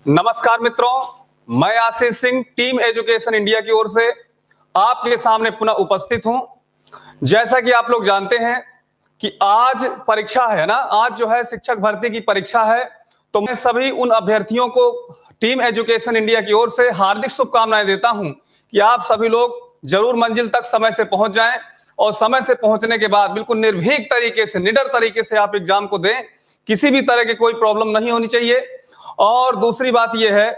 नमस्कार मित्रों, मैं Ashish Singh team education India की ओर से आपके सामने पुनः उपस्थित हूं। जैसा कि आप लोग जानते हैं कि आज परीक्षा है ना, आज जो है शिक्षक भर्ती की परीक्षा है। तो मैं सभी उन अभ्यर्थियों को टीम एजुकेशन इंडिया की ओर से हार्दिक शुभकामनाएं देता हूं कि आप सभी लोग जरूर मंजिल तक समय से पहुंच जाएं और समय से पहुंचने के बाद बिल्कुल निर्भीक तरीके से, निडर तरीके से आप एग्जाम को दें। किसी भी तरह की कोई प्रॉब्लम नहीं होनी चाहिए। और दूसरी बात यह है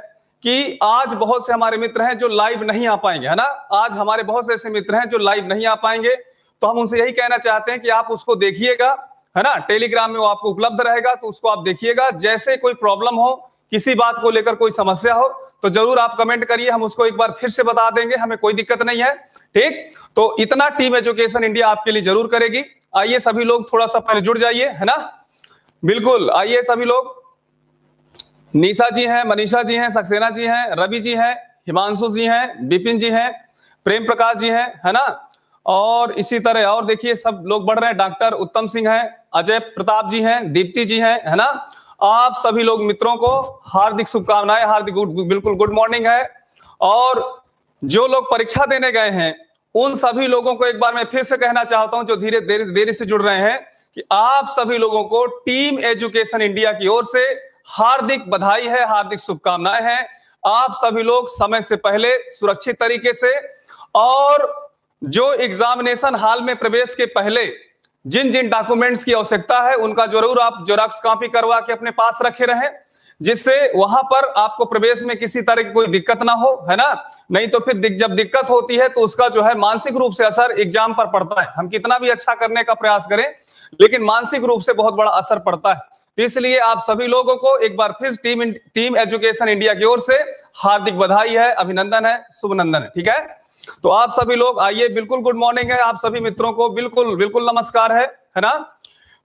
कि आज बहुत से हमारे मित्र हैं जो लाइव नहीं आ पाएंगे, है ना। आज हमारे बहुत से ऐसे मित्र हैं जो लाइव नहीं आ पाएंगे, तो हम उनसे यही कहना चाहते हैं कि आप उसको देखिएगा, है ना। टेलीग्राम में वो आपको उपलब्ध रहेगा, तो उसको आप देखिएगा। जैसे कोई प्रॉब्लम हो, किसी बात को लेकर कोई समस्या हो, तो जरूर आप कमेंट करिए, हम उसको एक बार फिर से बता देंगे, हमें कोई दिक्कत नहीं है। ठीक, तो इतना टीम एजुकेशन इंडिया आपके लिए जरूर करेगी। आइए सभी लोग थोड़ा सा पहले जुड़ जाइए, है ना। बिल्कुल, आइए सभी लोग। निशा जी हैं, मनीषा जी हैं, सक्सेना जी हैं, रवि जी हैं, हिमांशु जी हैं, विपिन जी हैं, प्रेम प्रकाश जी हैं, है ना। और इसी तरह और देखिए सब लोग बढ़ रहे हैं। डॉक्टर उत्तम सिंह हैं, अजय प्रताप जी हैं, दीप्ति जी हैं, है ना। आप सभी लोग मित्रों को हार्दिक शुभकामनाएं, हार्दिक बिल्कुल गुड मॉर्निंग है। और जो लोग परीक्षा देने गए हैं उन सभी लोगों को एक बार मैं फिर से कहना चाहता हूं, जो धीरे देरी से जुड़ रहे हैं, कि आप सभी लोगों को टीम एजुकेशन इंडिया की ओर से हार्दिक बधाई है, हार्दिक शुभकामनाएं हैं। आप सभी लोग समय से पहले सुरक्षित तरीके से, और जो एग्जामिनेशन हॉल में प्रवेश के पहले जिन जिन डॉक्यूमेंट्स की आवश्यकता है उनका जरूर आप जेरॉक्स कॉपी करवा के अपने पास रखे रहें, जिससे वहां पर आपको प्रवेश में किसी तरह की कोई दिक्कत ना हो, है ना। नहीं तो फिर जब दिक्कत होती है तो उसका जो है मानसिक रूप से असर एग्जाम पर पड़ता है। हम कितना भी अच्छा करने का प्रयास करें, लेकिन मानसिक रूप से बहुत बड़ा असर पड़ता है। इसलिए आप सभी लोगों को एक बार फिर टीम एजुकेशन इंडिया की ओर से हार्दिक बधाई है, अभिनंदन है, शुभनंदन है। ठीक है, तो आप सभी लोग आइए, बिल्कुल गुड मॉर्निंग है आप सभी मित्रों को, बिल्कुल बिल्कुल नमस्कार है ना।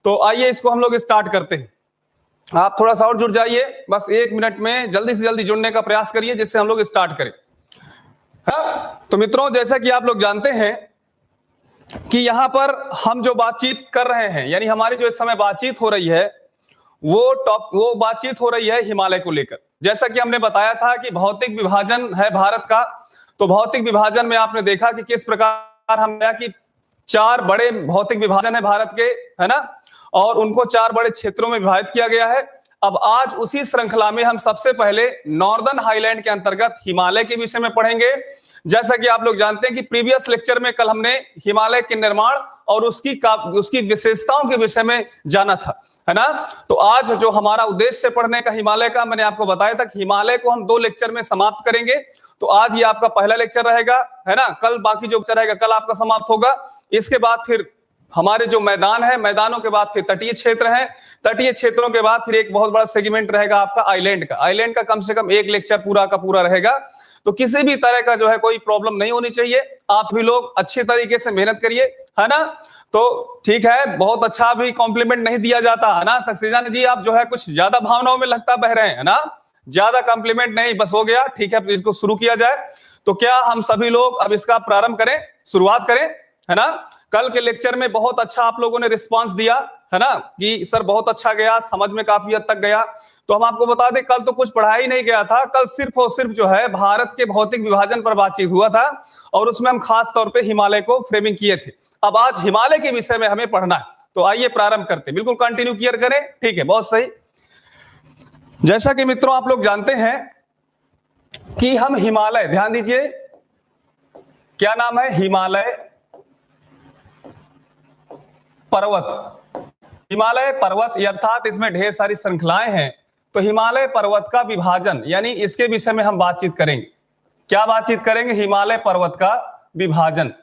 तो आइए इसको हम लोग स्टार्ट करते हैं। आप थोड़ा सा और जुड़ जाइए, बस 1 मिनट में जल्दी से जल्दी जुड़ने का प्रयास करिए, जिससे हम लोग स्टार्ट करें। तो मित्रों, जैसा कि आप लोग जानते हैं कि यहां पर हम जो बातचीत कर रहे हैं, यानी हमारी जो इस समय बातचीत हो रही है, वो बातचीत हो रही है हिमालय को लेकर। जैसा कि हमने बताया था कि भौतिक विभाजन है भारत का, तो भौतिक विभाजन में आपने देखा कि किस प्रकार हमने कि 4 बड़े भौतिक विभाजन है भारत के, है ना, और उनको 4 बड़े क्षेत्रों में विभाजित किया गया है। अब आज उसी श्रृंखला में हम सबसे पहले नॉर्दर्न हाईलैंड के अंतर्गत हिमालय के विषय में पढ़ेंगे। जैसा कि आप लोग जानते हैं कि प्रीवियस लेक्चर में कल हमने हिमालय के निर्माण और उसकी विशेषताओं के विषय में जाना था, है ना। तो आज जो हमारा उद्देश्य पढ़ने का हिमालय का, मैंने आपको बताया था कि हिमालय को हम 2 लेक्चर में समाप्त करेंगे। तो आज ये आपका पहला लेक्चर रहेगा, है ना। कल बाकी जो लेक्चर रहेगा कल आपका समाप्त होगा। इसके बाद फिर हमारे जो मैदान है, मैदानों के बाद फिर तटीय क्षेत्र है, तटीय क्षेत्रों के बाद फिर एक बहुत बड़ा सेगमेंट रहेगा आपका आइलैंड का। आइलैंड का कम से कम 1 लेक्चर पूरा का पूरा रहेगा। तो किसी भी तरह का जो है कोई प्रॉब्लम नहीं होनी चाहिए। आप भी लोग अच्छी तरीके से मेहनत करिए, है ना। तो ठीक है, बहुत अच्छा भी कॉम्प्लीमेंट नहीं दिया जाता, है ना। सक्सेना जी आप जो है कुछ ज्यादा भावनाओं में लगता बह रहे हैं, है ना। ज्यादा कॉम्प्लीमेंट नहीं, बस हो गया, ठीक है, इसको शुरू किया जाए। तो क्या हम सभी लोग अब इसका प्रारंभ करें, शुरुआत करें, है ना। कल के लेक्चर में बहुत अच्छा आप लोगों ने रिस्पांस दिया, है ना, कि सर बहुत अच्छा गया, समझ में काफी हद तक गया। तो हम आपको बता दें, कल तो कुछ पढ़ाया ही नहीं गया था। कल सिर्फ और सिर्फ जो है भारत के भौतिक विभाजन पर बातचीत हुआ था, और उसमें हम खास तौर पे हिमालय को फ्रेमिंग किए थे। अब आज हिमालय के विषय में हमें पढ़ना है, तो आइए प्रारंभ करते हैं। बिल्कुल कंटिन्यू क्लियर करें, ठीक है, बहुत सही। जैसा कि मित्रों आप लोग जानते हैं कि हम हिमालय, ध्यान दीजिए, क्या नाम है, हिमालय पर्वत। हिमालय पर्वत अर्थात इसमें ढेर सारी श्रृंखलाएं हैं। तो हिमालय पर्वत का विभाजन, यानी इसके विषय में हम बातचीत करेंगे। क्या बातचीत करेंगे, हिमालय पर्वत का विभाजन।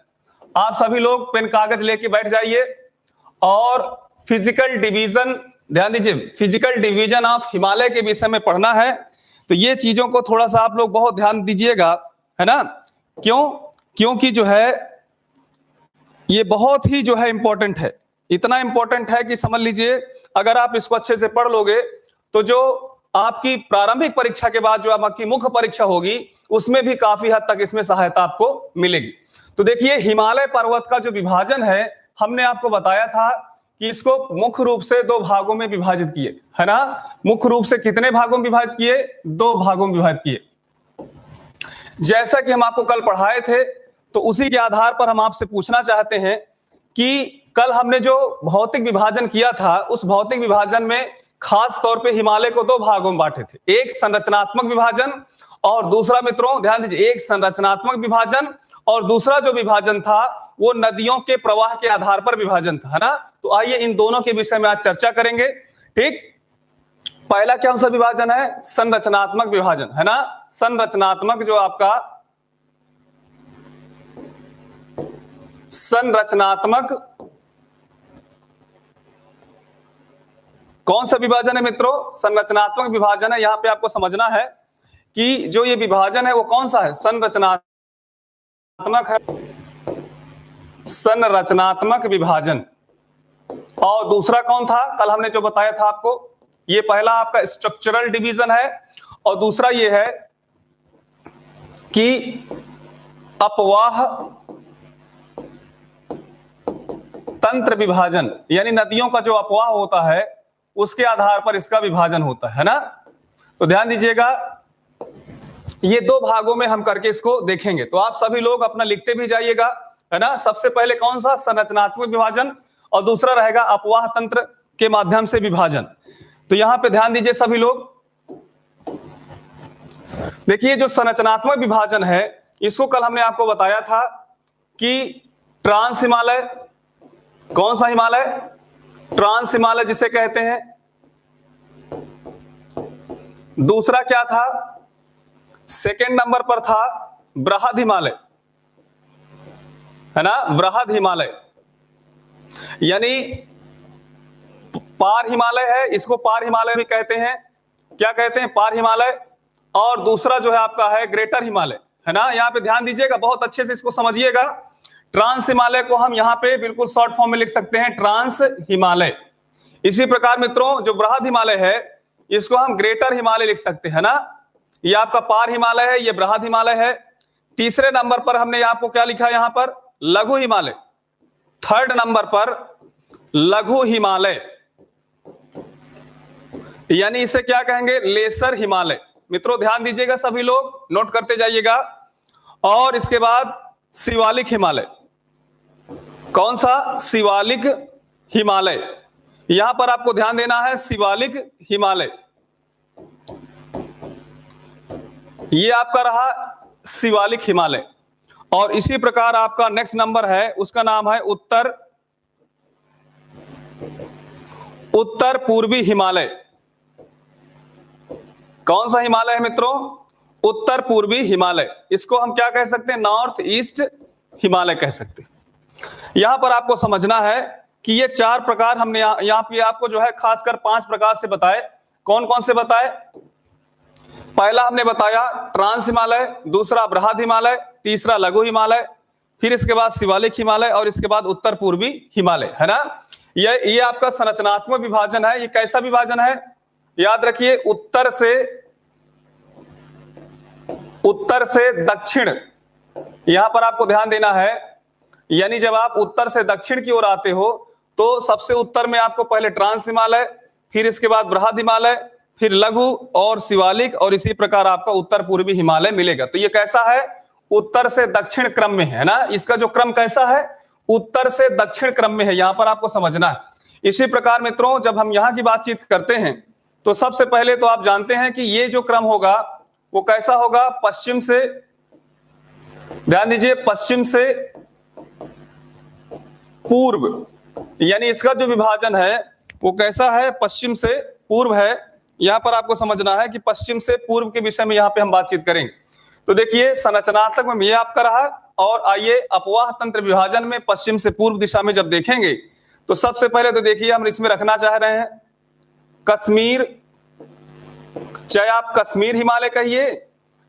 आप सभी लोग पेन कागज लेके बैठ जाइए। और फिजिकल डिवीजन, ध्यान दीजिए, फिजिकल डिवीजन ऑफ हिमालय के विषय में पढ़ना है। तो ये चीजों को थोड़ा सा आप लोग बहुत ध्यान दीजिएगा, है ना। क्योंकि जो है ये बहुत ही जो है इंपॉर्टेंट है, इतना इंपॉर्टेंट है कि समझ लीजिए, अगर आप इसको अच्छे से पढ़ लोगे तो जो आपकी प्रारंभिक परीक्षा के बाद जो आपकी मुख्य परीक्षा होगी उसमें भी काफी हद तक इसमें सहायता आपको मिलेगी। तो देखिए, हिमालय पर्वत का जो विभाजन है, हमने आपको बताया था कि इसको मुख्य रूप से दो भागों में विभाजित किए, है ना। मुख्य रूप से कितने भागों में विभाजित किए? दो भागों में विभाजित किए। जैसा कि हम आपको कल पढ़ाए थे, तो उसी के आधार पर हम आपसे पूछना चाहते हैं कि कल हमने जो भौतिक विभाजन किया था, उस भौतिक विभाजन में खास तौर पे हिमालय को दो भागों में बांटे थे, एक संरचनात्मक विभाजन और दूसरा, मित्रों ध्यान दीजिए, एक संरचनात्मक विभाजन और दूसरा जो विभाजन था वो नदियों के प्रवाह के आधार पर विभाजन था, है ना। तो आइए इन दोनों के विषय में आज चर्चा करेंगे। ठीक, पहला क्या सा विभाजन है? संरचनात्मक विभाजन, है ना। संरचनात्मक जो आपका संरचनात्मक कौन सा विभाजन है मित्रों? संरचनात्मक विभाजन है। यहां पे आपको समझना है कि जो ये विभाजन है वो कौन सा है? संरचनात्मक है, संरचनात्मक विभाजन। और दूसरा कौन था? कल हमने जो बताया था आपको, ये पहला आपका स्ट्रक्चरल डिवीजन है और दूसरा ये है कि अपवाह तंत्र विभाजन, यानी नदियों का जो अपवाह होता है उसके आधार पर इसका विभाजन होता है ना। तो ध्यान दीजिएगा, ये दो भागों में हम करके इसको देखेंगे। तो आप सभी लोग अपना लिखते भी जाइएगा, है ना। सबसे पहले कौन सा? संरचनात्मक विभाजन, और दूसरा रहेगा अपवाह तंत्र के माध्यम से विभाजन। तो यहां पे ध्यान दीजिए सभी लोग। देखिए, जो संरचनात्मक विभाजन है इसको कल हमने आपको बताया था कि ट्रांस हिमालय, कौन सा हिमालय? ट्रांस हिमालय जिसे कहते हैं। दूसरा क्या था? सेकेंड नंबर पर था बृहद हिमालय, है ना। बृहद हिमालय यानी पार हिमालय है, इसको पार हिमालय भी कहते हैं। क्या कहते हैं? पार हिमालय। और दूसरा जो है आपका है ग्रेटर हिमालय, है ना। यहां पे ध्यान दीजिएगा, बहुत अच्छे से इसको समझिएगा। ट्रांस हिमालय को हम यहां पे बिल्कुल शॉर्ट फॉर्म में लिख सकते हैं ट्रांस हिमालय। इसी प्रकार मित्रों, जो बृहद हिमालय है इसको हम ग्रेटर हिमालय लिख सकते हैं ना। ये आपका पार हिमालय है, ये बृहद हिमालय है। तीसरे नंबर पर हमने आपको क्या लिखा है? यहां पर लघु हिमालय। थर्ड नंबर पर लघु हिमालय, यानी इसे क्या कहेंगे? लेसर हिमालय। मित्रों ध्यान दीजिएगा, सभी लोग नोट करते जाइएगा। और इसके बाद शिवालिक हिमालय। कौन सा? शिवालिक हिमालय। यहां पर आपको ध्यान देना है, शिवालिक हिमालय, ये आपका रहा शिवालिक हिमालय। और इसी प्रकार आपका नेक्स्ट नंबर है, उसका नाम है उत्तर पूर्वी हिमालय। कौन सा हिमालय है मित्रों? उत्तर पूर्वी हिमालय। इसको हम क्या कह सकते हैं? नॉर्थ ईस्ट हिमालय कह सकते हैं। यहां पर आपको समझना है कि ये चार प्रकार हमने यहाँ पे आपको जो है खासकर 5 प्रकार से बताए। कौन कौन से बताए? पहला हमने बताया ट्रांस हिमालय, दूसरा बृहद हिमालय, तीसरा लघु हिमालय, फिर इसके बाद शिवालिक हिमालय और इसके बाद उत्तर पूर्वी हिमालय, है ना। ये आपका संरचनात्मक विभाजन है। ये कैसा विभाजन है? याद रखिए, उत्तर से दक्षिण, यहां पर आपको ध्यान देना है। यानी जब आप उत्तर से दक्षिण की ओर आते हो तो सबसे उत्तर में आपको पहले ट्रांस हिमालय, फिर इसके बाद बृहद हिमालय, फिर लघु और शिवालिक, और इसी प्रकार आपका उत्तर पूर्वी हिमालय मिलेगा। तो ये कैसा है? उत्तर से दक्षिण क्रम में है ना। इसका जो क्रम कैसा है? उत्तर से दक्षिण क्रम में है, यहां पर आपको समझना है। इसी प्रकार मित्रों, जब हम यहां की बातचीत करते हैं तो सबसे पहले तो आप जानते हैं कि ये जो क्रम होगा वो कैसा होगा? पश्चिम से, ध्यान दीजिए, पश्चिम से पूर्व, यानी इसका जो विभाजन है वो कैसा है? पश्चिम से पूर्व है। यहां पर आपको समझना है कि पश्चिम से पूर्व के विषय में यहां पे हम बातचीत करेंगे। तो देखिए, संरचनात्मक में ये आपका रहा। और आइए अपवाह तंत्र विभाजन में पश्चिम से पूर्व दिशा में जब देखेंगे तो सबसे पहले तो देखिए हम इसमें रखना चाह रहे हैं कश्मीर, चाहे आप कश्मीर हिमालय कहिए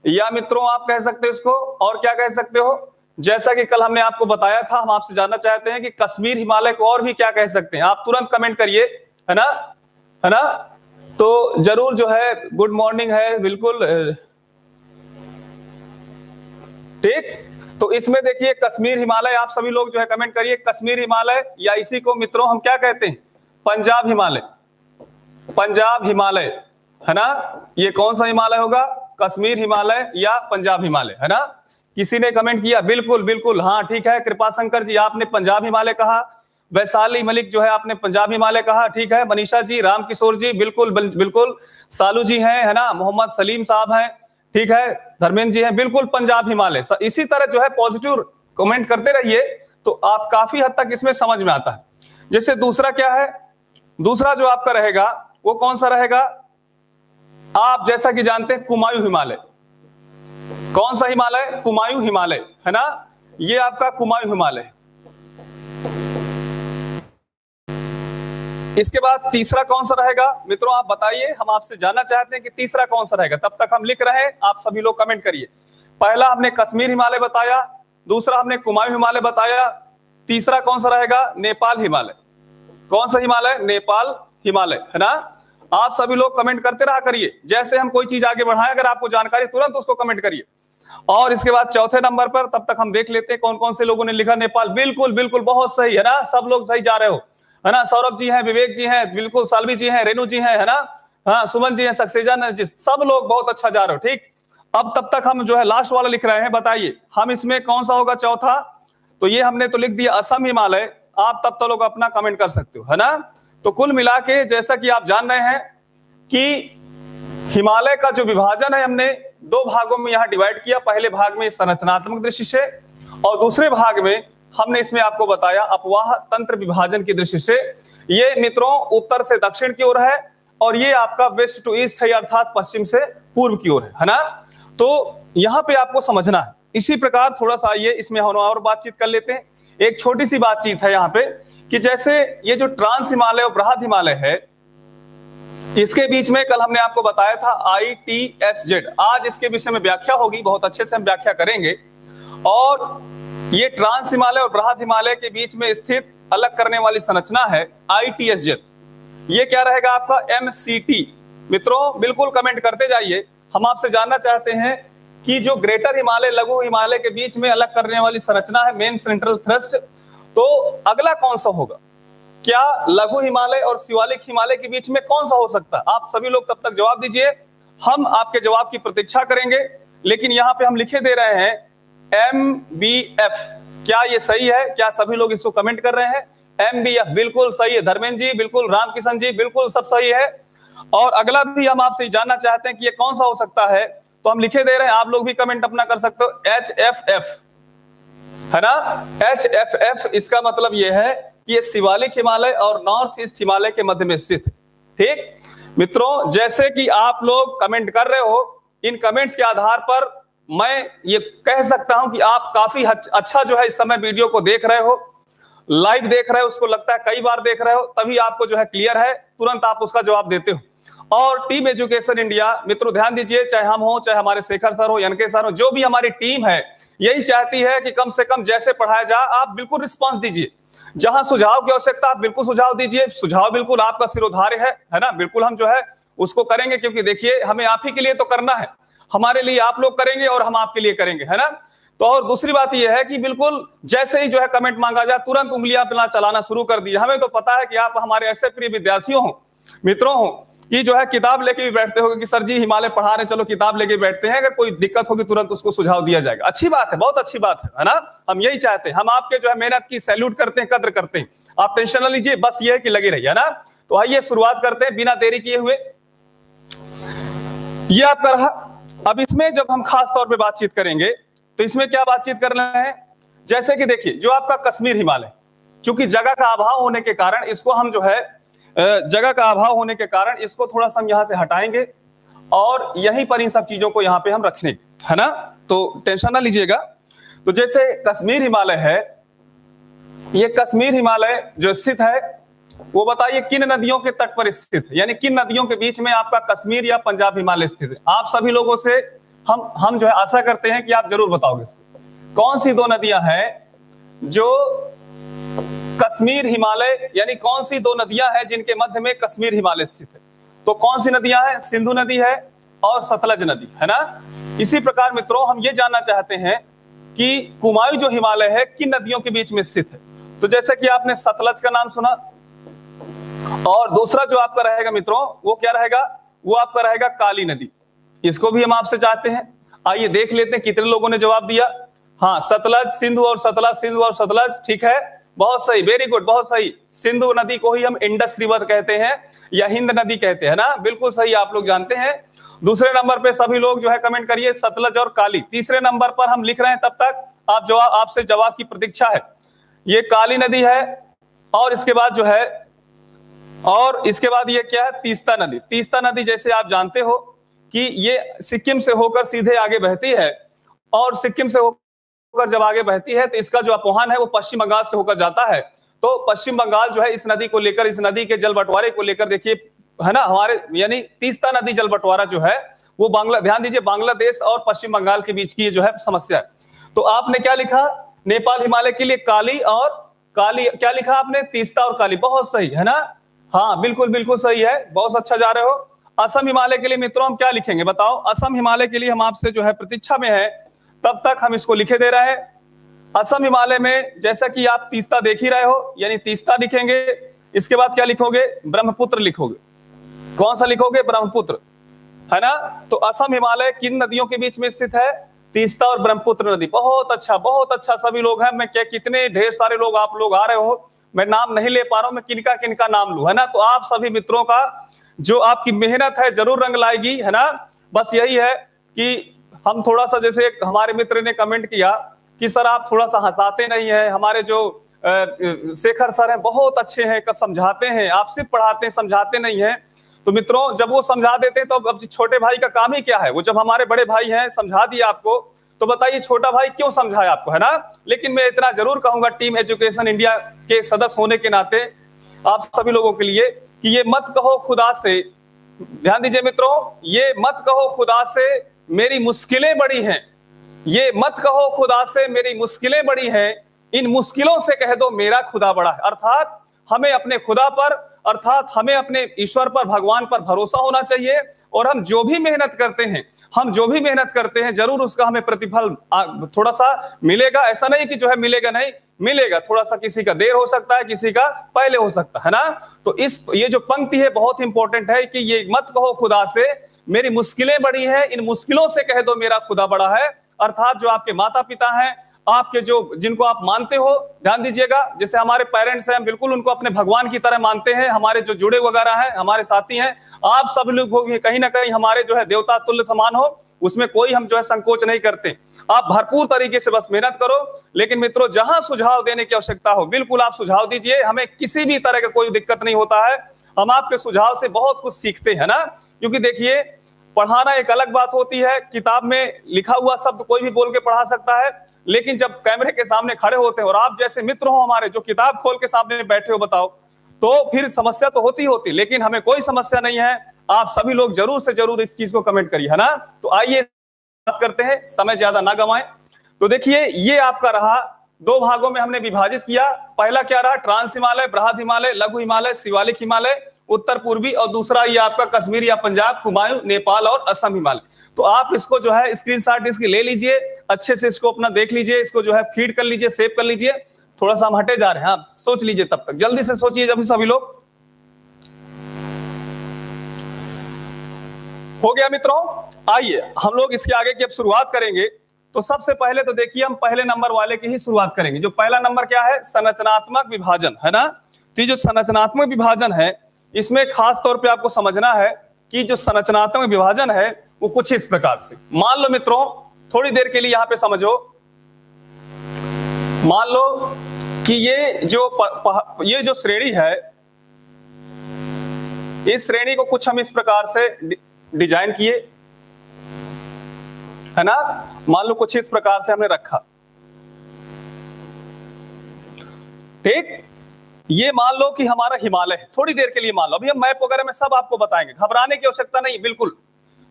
या मित्रों आप कह सकते हो इसको और क्या कह सकते हो? जैसा कि कल हमने आपको बताया था, हम आपसे जानना चाहते हैं कि कश्मीर हिमालय को और भी क्या कह सकते हैं। आप तुरंत कमेंट करिए, है ना, है ना। तो जरूर जो है गुड मॉर्निंग है, बिल्कुल ठीक। तो इसमें देखिए कश्मीर हिमालय, आप सभी लोग जो है कमेंट करिए कश्मीर हिमालय, या इसी को मित्रों हम क्या कहते हैं? पंजाब हिमालय, पंजाब हिमालय है ना। ये कौन सा हिमालय होगा, कश्मीर हिमालय या पंजाब हिमालय, है ना। किसी ने कमेंट किया, बिल्कुल बिल्कुल, हाँ ठीक है। कृपा शंकर जी आपने पंजाब हिमालय कहा, वैशाली मलिक जो है आपने पंजाब हिमालय कहा, ठीक है। मनीषा जी, राम किशोर जी, बिल्कुल बिल्कुल। सालू जी हैं, है ना, मोहम्मद सलीम साहब हैं, ठीक है। धर्मेंद्र जी हैं, बिल्कुल पंजाब हिमालय। इसी तरह जो है पॉजिटिव कमेंट करते रहिए तो आप काफी हद तक इसमें समझ में आता है। जैसे दूसरा क्या है, दूसरा जो आपका रहेगा वो कौन सा रहेगा, आप जैसा कि जानते हैं कुमायूं हिमालय। कौन सा हिमालय, कुमायूं हिमालय, है ना। ये आपका कुमायूं हिमालय। इसके बाद तीसरा कौन सा रहेगा मित्रों, आप बताइए, हम आपसे जानना चाहते हैं कि तीसरा कौन सा रहेगा। तब तक हम लिख रहे हैं, आप सभी लोग कमेंट करिए। पहला हमने कश्मीर हिमालय बताया, दूसरा हमने कुमायूं हिमालय बताया, तीसरा कौन सा रहेगा, नेपाल हिमालय। कौन सा हिमालय, नेपाल हिमालय, है ना। आप सभी लोग कमेंट करते रहा करिए, जैसे हम कोई चीज आगे बढ़ाएं, अगर आपको जानकारी तुरंत उसको कमेंट करिए। और इसके बाद चौथे नंबर पर, तब तक हम देख लेते हैं कौन कौन से लोगों ने लिखा नेपाल। बिल्कुल बिल्कुल, बहुत सही, है ना, सब लोग सही जा रहे हो, है ना। सौरभ जी हैं, विवेक जी हैं, बिल्कुल, सालवी जी हैं, रेणु जी हैं, है ना, हाँ, सुमन जी हैं, सक्सेना जी, सब लोग बहुत अच्छा जा रहे हो, ठीक। अब तब तक हम जो है लास्ट वाला लिख रहे हैं, बताइए हम इसमें कौन सा होगा चौथा। तो ये हमने तो लिख दिया असम हिमालय, आप तब तो लोग अपना कमेंट कर सकते हो, है ना। तो कुल मिला के जैसा कि आप जान रहे हैं कि हिमालय का जो विभाजन है हमने दो भागों में यहां डिवाइड किया। पहले भाग में संरचनात्मक दृष्टि से और दूसरे भाग में हमने इसमें आपको बताया अपवाह तंत्र विभाजन की दृष्टि से। ये मित्रों उत्तर से दक्षिण की ओर है और ये आपका वेस्ट टू ईस्ट है, अर्थात पश्चिम से पूर्व की ओर है ना। तो यहां पे आपको समझना है। इसी प्रकार थोड़ा सा आइए इसमें हम और बातचीत कर लेते हैं। एक छोटी सी बातचीत है यहाँ पे कि जैसे ये जो ट्रांस हिमालय और बृहद हिमालय है, इसके बीच में कल हमने आपको बताया था ITSZ। आज इसके विषय में व्याख्या होगी, बहुत अच्छे से हम व्याख्या करेंगे। और ये ट्रांस हिमालय और बृहद हिमालय के बीच में स्थित अलग करने वाली संरचना है ITSZ। ये क्या रहेगा आपका MCT। मित्रों बिल्कुल कमेंट करते जाइए। हम आपसे जानना चाहते हैं कि जो ग्रेटर हिमालय लघु हिमालय के बीच में अलग करने वाली संरचना है मेन सेंट्रल थ्रस्ट, तो अगला कौन सा होगा। क्या लघु हिमालय और शिवालिक हिमालय के बीच में कौन सा हो सकता है। आप सभी लोग तब तक जवाब दीजिए, हम आपके जवाब की प्रतीक्षा करेंगे। लेकिन यहाँ पे हम लिखे दे रहे हैं MBF। क्या ये सही है, क्या सभी लोग इसको कमेंट कर रहे हैं। MBF बिल्कुल सही है, धर्मेंद्र जी बिल्कुल, रामकिशन जी बिल्कुल, सब सही है। और अगला भी हम आपसे जानना चाहते हैं कि ये कौन सा हो सकता है, तो हम लिखे दे रहे हैं, आप लोग भी कमेंट अपना कर सकते हो, HFF, है ना। HFF इसका मतलब ये है कि ये शिवालिक हिमालय और नॉर्थ ईस्ट हिमालय के मध्य में स्थित है, ठीक। मित्रों जैसे कि आप लोग कमेंट कर रहे हो, इन कमेंट्स के आधार पर मैं ये कह सकता हूं कि आप काफी अच्छा जो है इस समय वीडियो को देख रहे हो, लाइव देख रहे हो, उसको लगता है कई बार देख रहे हो, तभी आपको जो है क्लियर है, तुरंत आप उसका जवाब देते हो। और टीम एजुकेशन इंडिया, मित्रों ध्यान दीजिए, चाहे हम हो, चाहे हमारे शेखर सर हो, एनके सर हो, जो भी हमारी टीम है, यही चाहती है कि कम से कम जैसे पढ़ाया जाए आप बिल्कुल रिस्पांस दीजिए। जहां सुझाव की आवश्यकता आप बिल्कुल सुझाव दीजिए, सुझाव बिल्कुल आपका सिरोधार्य है ना, बिल्कुल हम जो है उसको करेंगे, क्योंकि देखिए हमें आप ही के लिए तो करना है, हमारे लिए आप लोग करेंगे और हम आपके लिए करेंगे, है ना। तो और दूसरी बात यह है कि बिल्कुल जैसे ही जो है कमेंट मांगा जाए तुरंत उंगलियां अपना चलाना शुरू कर दीजिए। हमें तो पता है कि आप हमारे ऐसे प्रिय विद्यार्थियों हो, मित्रों हो, कि जो है किताब लेके भी बैठते हो कि सर जी हिमालय पढ़ा रहे, चलो किताब लेके बैठते हैं, अगर कोई दिक्कत होगी तुरंत उसको सुझाव दिया जाएगा। अच्छी बात है, बहुत अच्छी बात है ना। हम यही चाहते हैं, हम आपके जो है मेहनत की सैल्यूट करते हैं, कद्र करते हैं। आप टेंशन न लीजिए, बस ये है कि लगे रहिए, है ना। तो आइए शुरुआत करते हैं बिना देरी किए हुए। ये आपका रहा। अब इसमें जब हम खास तौर पे बातचीत करेंगे तो इसमें क्या बातचीत कर रहे हैं, जैसे कि देखिए जो आपका कश्मीर हिमालय, चूंकि जगह का अभाव होने के कारण इसको हम जो है जगह का अभाव होने के कारण इसको थोड़ा सा हम यहां से हटाएंगे और यहीं पर इन सब चीजों को यहां पे हम रखेंगे, है ना। तो टेंशन ना लीजिएगा। तो जैसे कश्मीर हिमालय है, ये कश्मीर हिमालय जो स्थित है वो बताइए किन नदियों के तट पर स्थित है, यानी किन नदियों के बीच में आपका कश्मीर या पंजाब हिमालय स्थित है। आप सभी लोगों से हम जो है आशा करते हैं कि आप जरूर बताओगे इसको। कौन सी दो नदियां हैं जो कश्मीर हिमालय, यानी कौन सी दो नदियां हैं जिनके मध्य में कश्मीर हिमालय स्थित है। तो कौन सी नदियां हैं, सिंधु नदी है और सतलज नदी, है ना। इसी प्रकार मित्रों हम ये जानना चाहते हैं कि कुमायूं जो हिमालय है किन नदियों के बीच में स्थित है। तो जैसे कि आपने सतलज का नाम सुना, और दूसरा जो आपका रहेगा मित्रों वो क्या रहेगा, वो आपका रहेगा काली नदी। इसको भी हम आपसे चाहते हैं। आइए देख लेते हैं कितने लोगों ने जवाब दिया। हाँ, सतलज सिंधु और सतलज, सिंधु और सतलज, ठीक है, बहुत सही, वेरी गुड, बहुत सही। सिंधु नदी को ही हम इंडस रिवर कहते हैं या हिंद नदी कहते हैं ना, बिल्कुल सही, आप लोग जानते हैं। दूसरे नंबर पे सभी लोग जो है कमेंट करिए सतलज और काली। तीसरे नंबर पर हम लिख रहे हैं, तब तक आप जवाब, आपसे जवाब की प्रतीक्षा है। ये काली नदी है और इसके बाद जो है, और इसके बाद ये क्या है, तीस्ता नदी। तीस्ता नदी जैसे आप जानते हो कि ये सिक्किम से होकर सीधे आगे बहती है, और सिक्किम से होकर जब आगे बहती है तो इसका जो अपवहन है वो पश्चिम बंगाल से होकर जाता है। तो पश्चिम बंगाल जो है इस नदी को लेकर, इस नदी के जल बंटवारे को लेकर, देखिए है ना, हमारे यानी तीस्ता नदी जल बंटवारा जो है वो ध्यान दीजिए, बांग्लादेश और पश्चिम बंगाल के बीच की जो है समस्या है। तो आपने क्या लिखा, नेपाल हिमालय के लिए काली, और काली क्या लिखा आपने, तीस्ता और काली, बहुत सही है ना। हाँ बिल्कुल बिल्कुल सही है, बहुत अच्छा जा रहे हो। असम हिमालय के लिए मित्रों हम क्या लिखेंगे बताओ। असम हिमालय के लिए हम आपसे जो है प्रतीक्षा में है, तब तक हम इसको लिखे दे रहे हैं। असम हिमालय में जैसा कि आप तीस्ता देख ही रहे हो, यानी तीस्ता लिखेंगे। इसके बाद क्या लिखोगे, ब्रह्मपुत्र लिखोगे। कौन सा लिखोगे, ब्रह्मपुत्र, है ना। तो असम हिमालय किन नदियों के बीच में स्थित है, तीस्ता और ब्रह्मपुत्र नदी। बहुत अच्छा, बहुत अच्छा, सभी लोग हैं। मैं क्या, कितने ढेर सारे लोग आप लोग आ रहे हो, मैं नाम नहीं ले पा रहा हूं, मैं किनका किनका नाम लूं, है ना। तो आप सभी मित्रों का जो आपकी मेहनत है जरूर रंग लाएगी, है ना। बस यही है कि हम थोड़ा सा, जैसे हमारे मित्र ने कमेंट किया कि सर आप थोड़ा सा हंसाते नहीं है, हमारे जो शेखर सर हैं बहुत अच्छे हैं, कब समझाते हैं, आप सिर्फ पढ़ाते हैं समझाते नहीं है। तो मित्रों जब वो समझा देते हैं तो अब छोटे भाई का काम ही क्या है, वो जब हमारे बड़े भाई हैं समझा दिया आपको, तो बताइए छोटा भाई क्यों समझाया आपको, है ना। लेकिन मैं इतना जरूर कहूंगा टीम एजुकेशन इंडिया के सदस्य होने के नाते आप सभी लोगों के लिए कि ये मत कहो खुदा से, ध्यान दीजिए मित्रों, ये मत कहो खुदा से मेरी मुश्किलें बड़ी हैं, ये मत कहो खुदा से मेरी मुश्किलें बड़ी हैं, इन मुश्किलों से कह दो मेरा खुदा बड़ा है। अर्थात हमें अपने खुदा पर, अर्थात हमें अपने ईश्वर पर, भगवान पर भरोसा होना चाहिए, और हम जो भी मेहनत करते हैं, हम जो भी मेहनत करते हैं जरूर उसका हमें प्रतिफल थोड़ा सा मिलेगा। ऐसा नहीं कि जो है मिलेगा नहीं, मिलेगा, थोड़ा सा किसी का देर हो सकता है, किसी का पहले हो सकता है ना। तो ये जो पंक्ति है बहुत इंपॉर्टेंट है कि ये मत कहो खुदा से मेरी मुश्किलें बड़ी हैं, इन मुश्किलों से कह दो मेरा खुदा बड़ा है। अर्थात जो आपके माता पिता हैं, आपके जो जिनको आप मानते हो, ध्यान दीजिएगा, जैसे हमारे पेरेंट्स हैं, बिल्कुल उनको अपने भगवान की तरह मानते हैं। हमारे जो जुड़े वगैरह हैं, हमारे साथी हैं, आप सब लोग कहीं ना कहीं हमारे जो है देवता तुल्य समान हो, उसमें कोई हम जो है संकोच नहीं करते। आप भरपूर तरीके से बस मेहनत करो। लेकिन मित्रों जहां सुझाव देने की आवश्यकता हो बिल्कुल आप सुझाव दीजिए, हमें किसी भी तरह का कोई दिक्कत नहीं होता है, हम आपके सुझाव से बहुत कुछ सीखते हैं ना। क्योंकि देखिए पढ़ाना एक अलग बात होती है, किताब में लिखा हुआ शब्द कोई भी बोल के पढ़ा सकता है, लेकिन जब कैमरे के सामने खड़े होते हैं और आप जैसे मित्र हो हमारे जो किताब खोल के सामने बैठे हो, बताओ, तो फिर समस्या तो होती, लेकिन हमें कोई समस्या नहीं है। आप सभी लोग जरूर से जरूर इस चीज को कमेंट करिए, है ना। तो आइए बात करते हैं, समय ज्यादा ना गवाएं। तो देखिए ये आपका रहा, दो भागों में हमने विभाजित किया। पहला क्या रहा, ट्रांस हिमालय, बृहद हिमालय, लघु हिमालय, शिवालिक हिमालय, उत्तर पूर्वी, और दूसरा ये आपका कश्मीर या पंजाब, कुमायूं, नेपाल और असम हिमालय। तो आप इसको जो है स्क्रीनशॉट इसकी ले लीजिए, अच्छे से इसको अपना देख लीजिए, इसको जो है फीड कर लीजिए, सेव कर लीजिए। थोड़ा सा हम हटे जा रहे हैं, आप सोच लीजिए, तब तक जल्दी से सोचिए जब सभी लोग। हो गया मित्रों, आइए हम लोग इसके आगे की अब शुरुआत करेंगे। तो सबसे पहले तो देखिए हम पहले नंबर वाले की ही शुरुआत करेंगे। जो पहला नंबर क्या है, संरचनात्मक विभाजन, है ना। तो ये जो संरचनात्मक विभाजन है, इसमें खास तौर पे आपको समझना है कि जो संरचनात्मक विभाजन है वो कुछ इस प्रकार से, मान लो मित्रों, थोड़ी देर के लिए यहां पे समझो, मान लो कि ये जो श्रेणी है, इस श्रेणी को कुछ हम इस प्रकार से डिजाइन किए, है ना। मान लो कुछ इस प्रकार से हमने रखा, ठीक। ये मान लो कि हमारा हिमालय है, थोड़ी देर के लिए मान लो, अभी हम मैप वगैरह में सब आपको बताएंगे, घबराने की आवश्यकता नहीं, बिल्कुल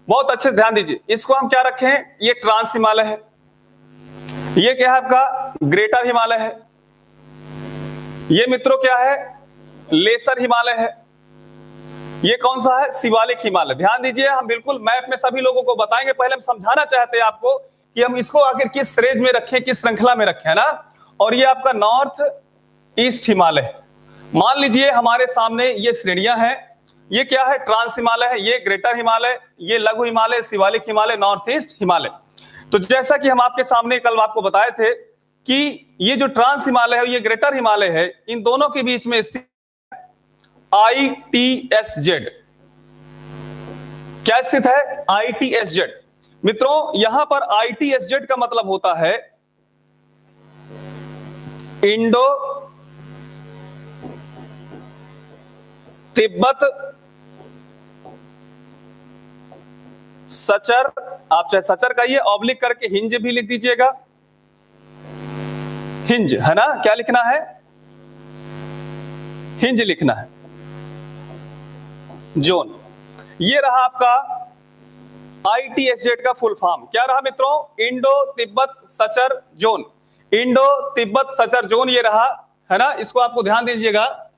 बहुत अच्छे से ध्यान दीजिए। इसको हम क्या रखे हैं, ये ट्रांस हिमालय है, ये क्या है आपका ग्रेटर हिमालय है, ये मित्रों क्या है, लेसर हिमालय है, ये कौन सा है, शिवालिक हिमालय। ध्यान दीजिए, हम बिल्कुल मैप में सभी लोगों को बताएंगे। पहले हम समझाना चाहते हैं आपको कि हम इसको आखिर किस रेंज में रखें, किस श्रृंखला में रखें, है ना। और ये आपका नॉर्थ ईस्ट हिमालय है, मान लीजिए हमारे सामने ये श्रेणियां हैं, ये क्या है, ट्रांस हिमालय है, ये ग्रेटर हिमालय, ये लघु हिमालय, शिवालिक हिमालय, नॉर्थ ईस्ट हिमालय। तो जैसा कि हम आपके सामने कल आपको बताए थे कि ये जो ट्रांस हिमालय है, ये ग्रेटर हिमालय है, इन दोनों के बीच में स्थित ITSZ। क्या स्थित है? ITSZ। मित्रों यहां पर ITSZ का मतलब होता है इंडो तिब्बत सचर, आप चाहे सचर कहिए, ऑब्लिक करके हिंज भी लिख दीजिएगा, हिंज है ना, क्या लिखना है? हिंज लिखना है, जोन। ये रहा आपका ITSZ का फुल फॉर्म। क्या रहा मित्रों? Indo Tibet suture zone. Indo Tibet suture zone ये रहा, है ना, इसको आपको ध्यान दीजिएगा।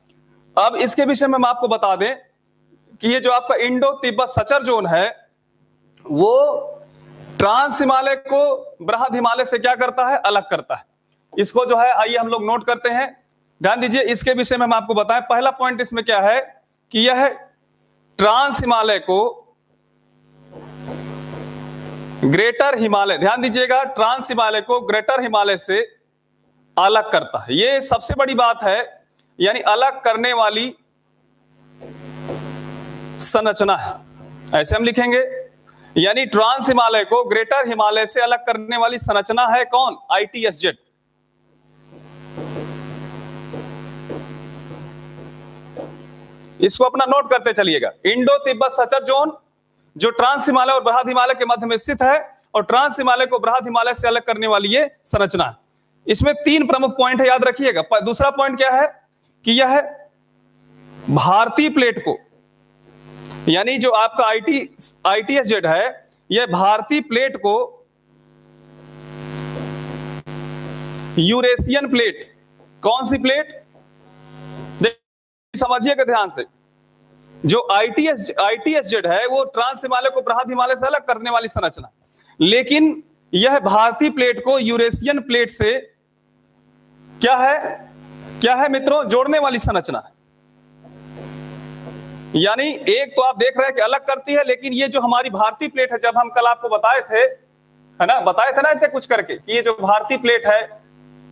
अब इसके विषय में हम आपको बता दें कि ये जो आपका इंडो तिब्बत सचर जोन है, वो ट्रांस हिमालय को बृहद हिमालय से क्या करता है? अलग करता है। इसको जो है आइए हम लोग नोट करते हैं, ध्यान दीजिए। इसके विषय में हम आपको बताएं, पहला पॉइंट इसमें क्या है कि यह ट्रांस हिमालय को ग्रेटर हिमालय, ध्यान दीजिएगा, ट्रांस हिमालय को ग्रेटर हिमालय से अलग करता है। ये सबसे बड़ी बात है, यानी अलग करने वाली संरचना है, ऐसे हम लिखेंगे। यानी ट्रांस हिमालय को ग्रेटर हिमालय से अलग करने वाली संरचना है कौन? ITSZ। इसको अपना नोट करते चलिएगा। इंडो तिब्बत सचर जोन जो ट्रांस हिमालय और बृहद हिमालय के मध्य में स्थित है, और ट्रांस हिमालय को बृहद हिमालय से अलग करने वाली ये संरचना है। इसमें 3 प्रमुख पॉइंट है, याद रखिएगा। दूसरा पॉइंट क्या है कि यह भारतीय प्लेट को, यानी जो आपका ITSZ है, यह भारतीय प्लेट को यूरेशियन प्लेट, कौन सी प्लेट समझिएगा ध्यान से, जो ITSZ है वो ट्रांस हिमालय को बृहद हिमालय से अलग करने वाली संरचना, लेकिन यह भारतीय प्लेट को यूरेशियन प्लेट से क्या है मित्रों? जोड़ने वाली संरचना है। यानी एक तो आप देख रहे हैं कि अलग करती है, लेकिन ये जो हमारी भारतीय प्लेट है, जब हम कल आपको बताए थे, है ना, बताए थे ना ऐसे कुछ करके कि ये जो भारतीय प्लेट है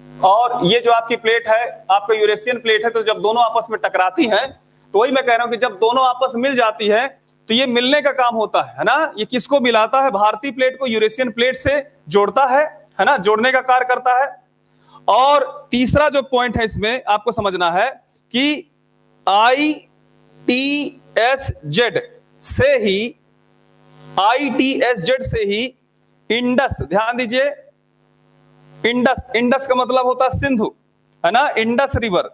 और ये जो आपकी प्लेट है आपका यूरेशियन प्लेट है, तो जब दोनों आपस में टकराती हैं, तो वही मैं कह रहा हूं कि जब दोनों आपस में मिल जाती है तो ये मिलने का काम होता है ना। ये किसको मिलाता है? भारतीय प्लेट को यूरेशियन प्लेट से जोड़ता है ना, जोड़ने का कार्य करता है। और तीसरा जो पॉइंट है इसमें आपको समझना है कि ITSZ से ही इंडस, ध्यान दीजिए, इंडस का मतलब होता है सिंधु, है ना, इंडस रिवर,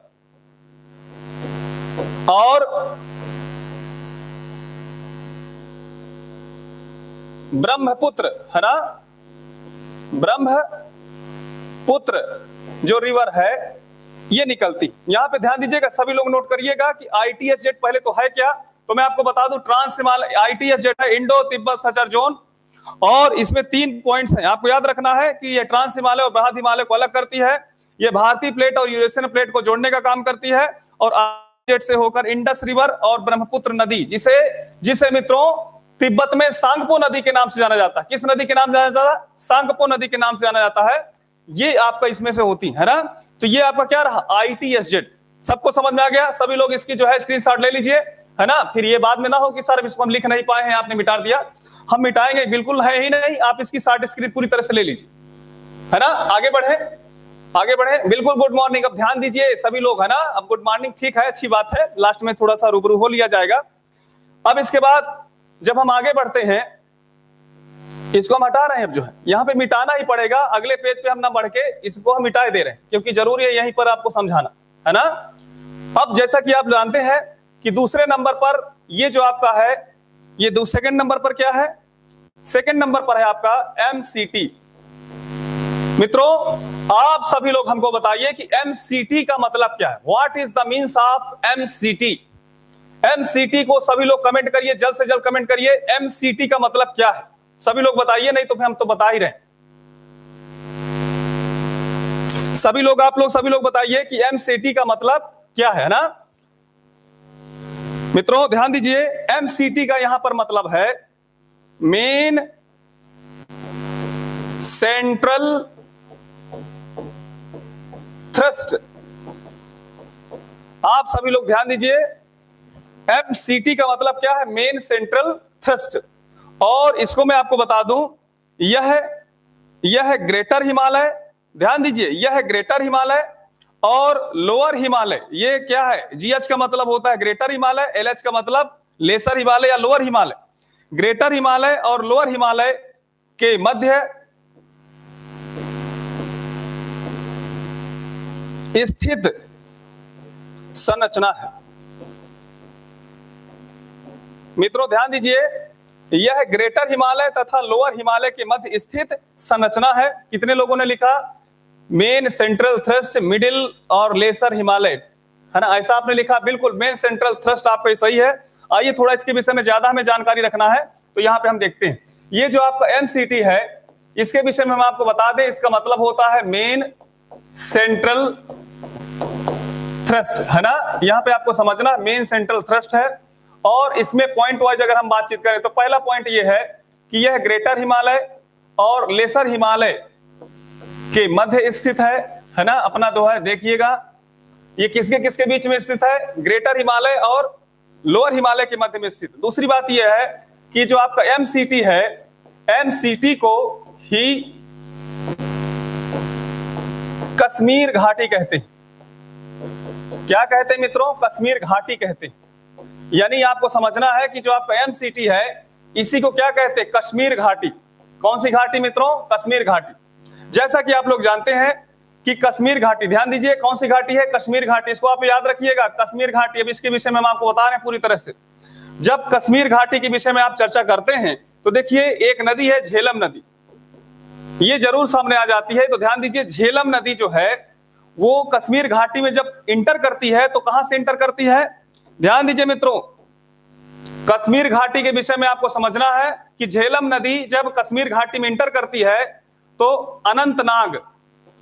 और ब्रह्मपुत्र, है ना, ब्रह्मपुत्र जो रिवर है ये निकलती। यहां पे ध्यान दीजिएगा, सभी लोग नोट करिएगा कि ITSZ पहले तो है क्या, तो मैं आपको बता दूं, ट्रांस हिमालय ITSZ है इंडो तिब्बत सचर जोन, और इसमें 3 पॉइंट्स हैं। आपको याद रखना है कि ये ट्रांस हिमालय और बृहद हिमालय को अलग करती है, ये भारतीय प्लेट और यूरेशियन प्लेट को जोड़ने का काम करती है, और ITSZ से होकर इंडस रिवर और ब्रह्मपुत्र नदी, जिसे मित्रों तिब्बत में सांगपो नदी के नाम से जाना जाता है। किस नदी के नाम से जाना जाता है? सांगपो नदी के नाम से जाना जाता है। ये आपका इसमें से होती है ना। तो ये आपका क्या रहा? ITSZ। सबको समझ में आ गया? सभी लोग इसकी जो है स्क्रीनशॉट ले लीजिए, है ना। फिर ये बाद में ना हो कि सर इसको हम लिख नहीं पाए हैं, आपने मिटा दिया। हम मिटाएंगे, बिल्कुल है ही नहीं। आप इसकी शॉर्ट स्क्रीन पूरी तरह से ले लीजिए, है ना। आगे बढ़े, बिल्कुल। Good morning. अब ध्यान दीजिए सभी लोग, है ना। अब गुड मॉर्निंग ठीक है, अच्छी बात है, लास्ट में थोड़ा सा रूबरू हो लिया जाएगा। अब इसके बाद जब हम आगे बढ़ते हैं, इसको हम हटा रहे हैं, अब जो है यहाँ पे मिटाना ही पड़ेगा। अगले पेज पे हम ना बढ़ के इसको हम मिटा दे रहे हैं, क्योंकि जरूरी है यहीं पर आपको समझाना, है ना। अब जैसा कि आप जानते हैं कि दूसरे नंबर पर ये जो आपका है, ये सेकंड नंबर पर क्या है? सेकंड नंबर पर है आपका MCT। मित्रों आप सभी लोग हमको बताइए कि MCT का मतलब क्या है? What is the means of MCT? MCT को सभी लोग कमेंट करिए, जल्द से जल्द कमेंट करिए, MCT का मतलब क्या है? सभी लोग बताइए, नहीं तो फिर हम तो बता ही रहे हैं। सभी लोग, आप लोग सभी लोग बताइए कि MCT का मतलब क्या है ना मित्रों, ध्यान दीजिए, एमसीटी का यहां पर मतलब है मेन सेंट्रल थ्रस्ट। आप सभी लोग ध्यान दीजिए, एमसीटी का मतलब क्या है, मेन सेंट्रल थ्रस्ट। और इसको मैं आपको बता दूं, यह ग्रेटर हिमालय, ध्यान दीजिए, यह ग्रेटर हिमालय और लोअर हिमालय, ये क्या है, जीएच का मतलब होता है ग्रेटर हिमालय, एलएच का मतलब लेसर हिमालय या लोअर हिमालय। ग्रेटर हिमालय और लोअर हिमालय के मध्य स्थित संरचना है। मित्रों ध्यान दीजिए, यह ग्रेटर हिमालय तथा लोअर हिमालय के मध्य स्थित संरचना है। कितने लोगों ने लिखा, मेन सेंट्रल थ्रस्ट, मिडिल और लेसर हिमालय, है ना, ऐसा आपने लिखा, बिल्कुल मेन सेंट्रल थ्रस्ट आपका सही है। आइए थोड़ा इसके विषय में ज्यादा हमें जानकारी रखना है, तो यहाँ पे हम देखते हैं, ये जो आपका एमसीटी है, इसके विषय में हम आपको बता दें, इसका मतलब होता है मेन सेंट्रल थ्रस्ट, है ना, यहाँ पे आपको समझना मेन सेंट्रल थ्रस्ट है। और इसमें पॉइंट वाइज अगर हम बातचीत करें तो पहला पॉइंट ये है कि यह ग्रेटर हिमालय और लेसर हिमालय के मध्य स्थित है ना, अपना जो है देखिएगा, ये किसके किसके बीच में स्थित है, ग्रेटर हिमालय और लोअर हिमालय के मध्य में स्थित। दूसरी बात यह है कि जो आपका एमसीटी है, एमसीटी को ही कश्मीर घाटी कहते हैं। क्या कहते हैं मित्रों, कश्मीर घाटी कहते हैं। यानी आपको समझना है कि जो आपका एमसीटी है, इसी को क्या कहते हैं, कश्मीर घाटी। कौन सी घाटी मित्रों, कश्मीर घाटी। जैसा कि आप लोग जानते हैं कि कश्मीर घाटी, ध्यान दीजिए कौन सी घाटी है, कश्मीर घाटी, इसको आप याद रखिएगा, कश्मीर घाटी। अब इसके विषय में हम आपको बता रहे हैं पूरी तरह से। जब कश्मीर घाटी के विषय में आप चर्चा करते हैं तो देखिए, एक नदी है झेलम नदी, ये जरूर सामने आ जाती है। तो ध्यान दीजिए, झेलम नदी जो है वो कश्मीर घाटी में जब इंटर करती है तो कहां से इंटर करती है, ध्यान दीजिए मित्रों, कश्मीर घाटी के विषय में आपको समझना है कि झेलम नदी जब कश्मीर घाटी में इंटर करती है तो अनंतनाग,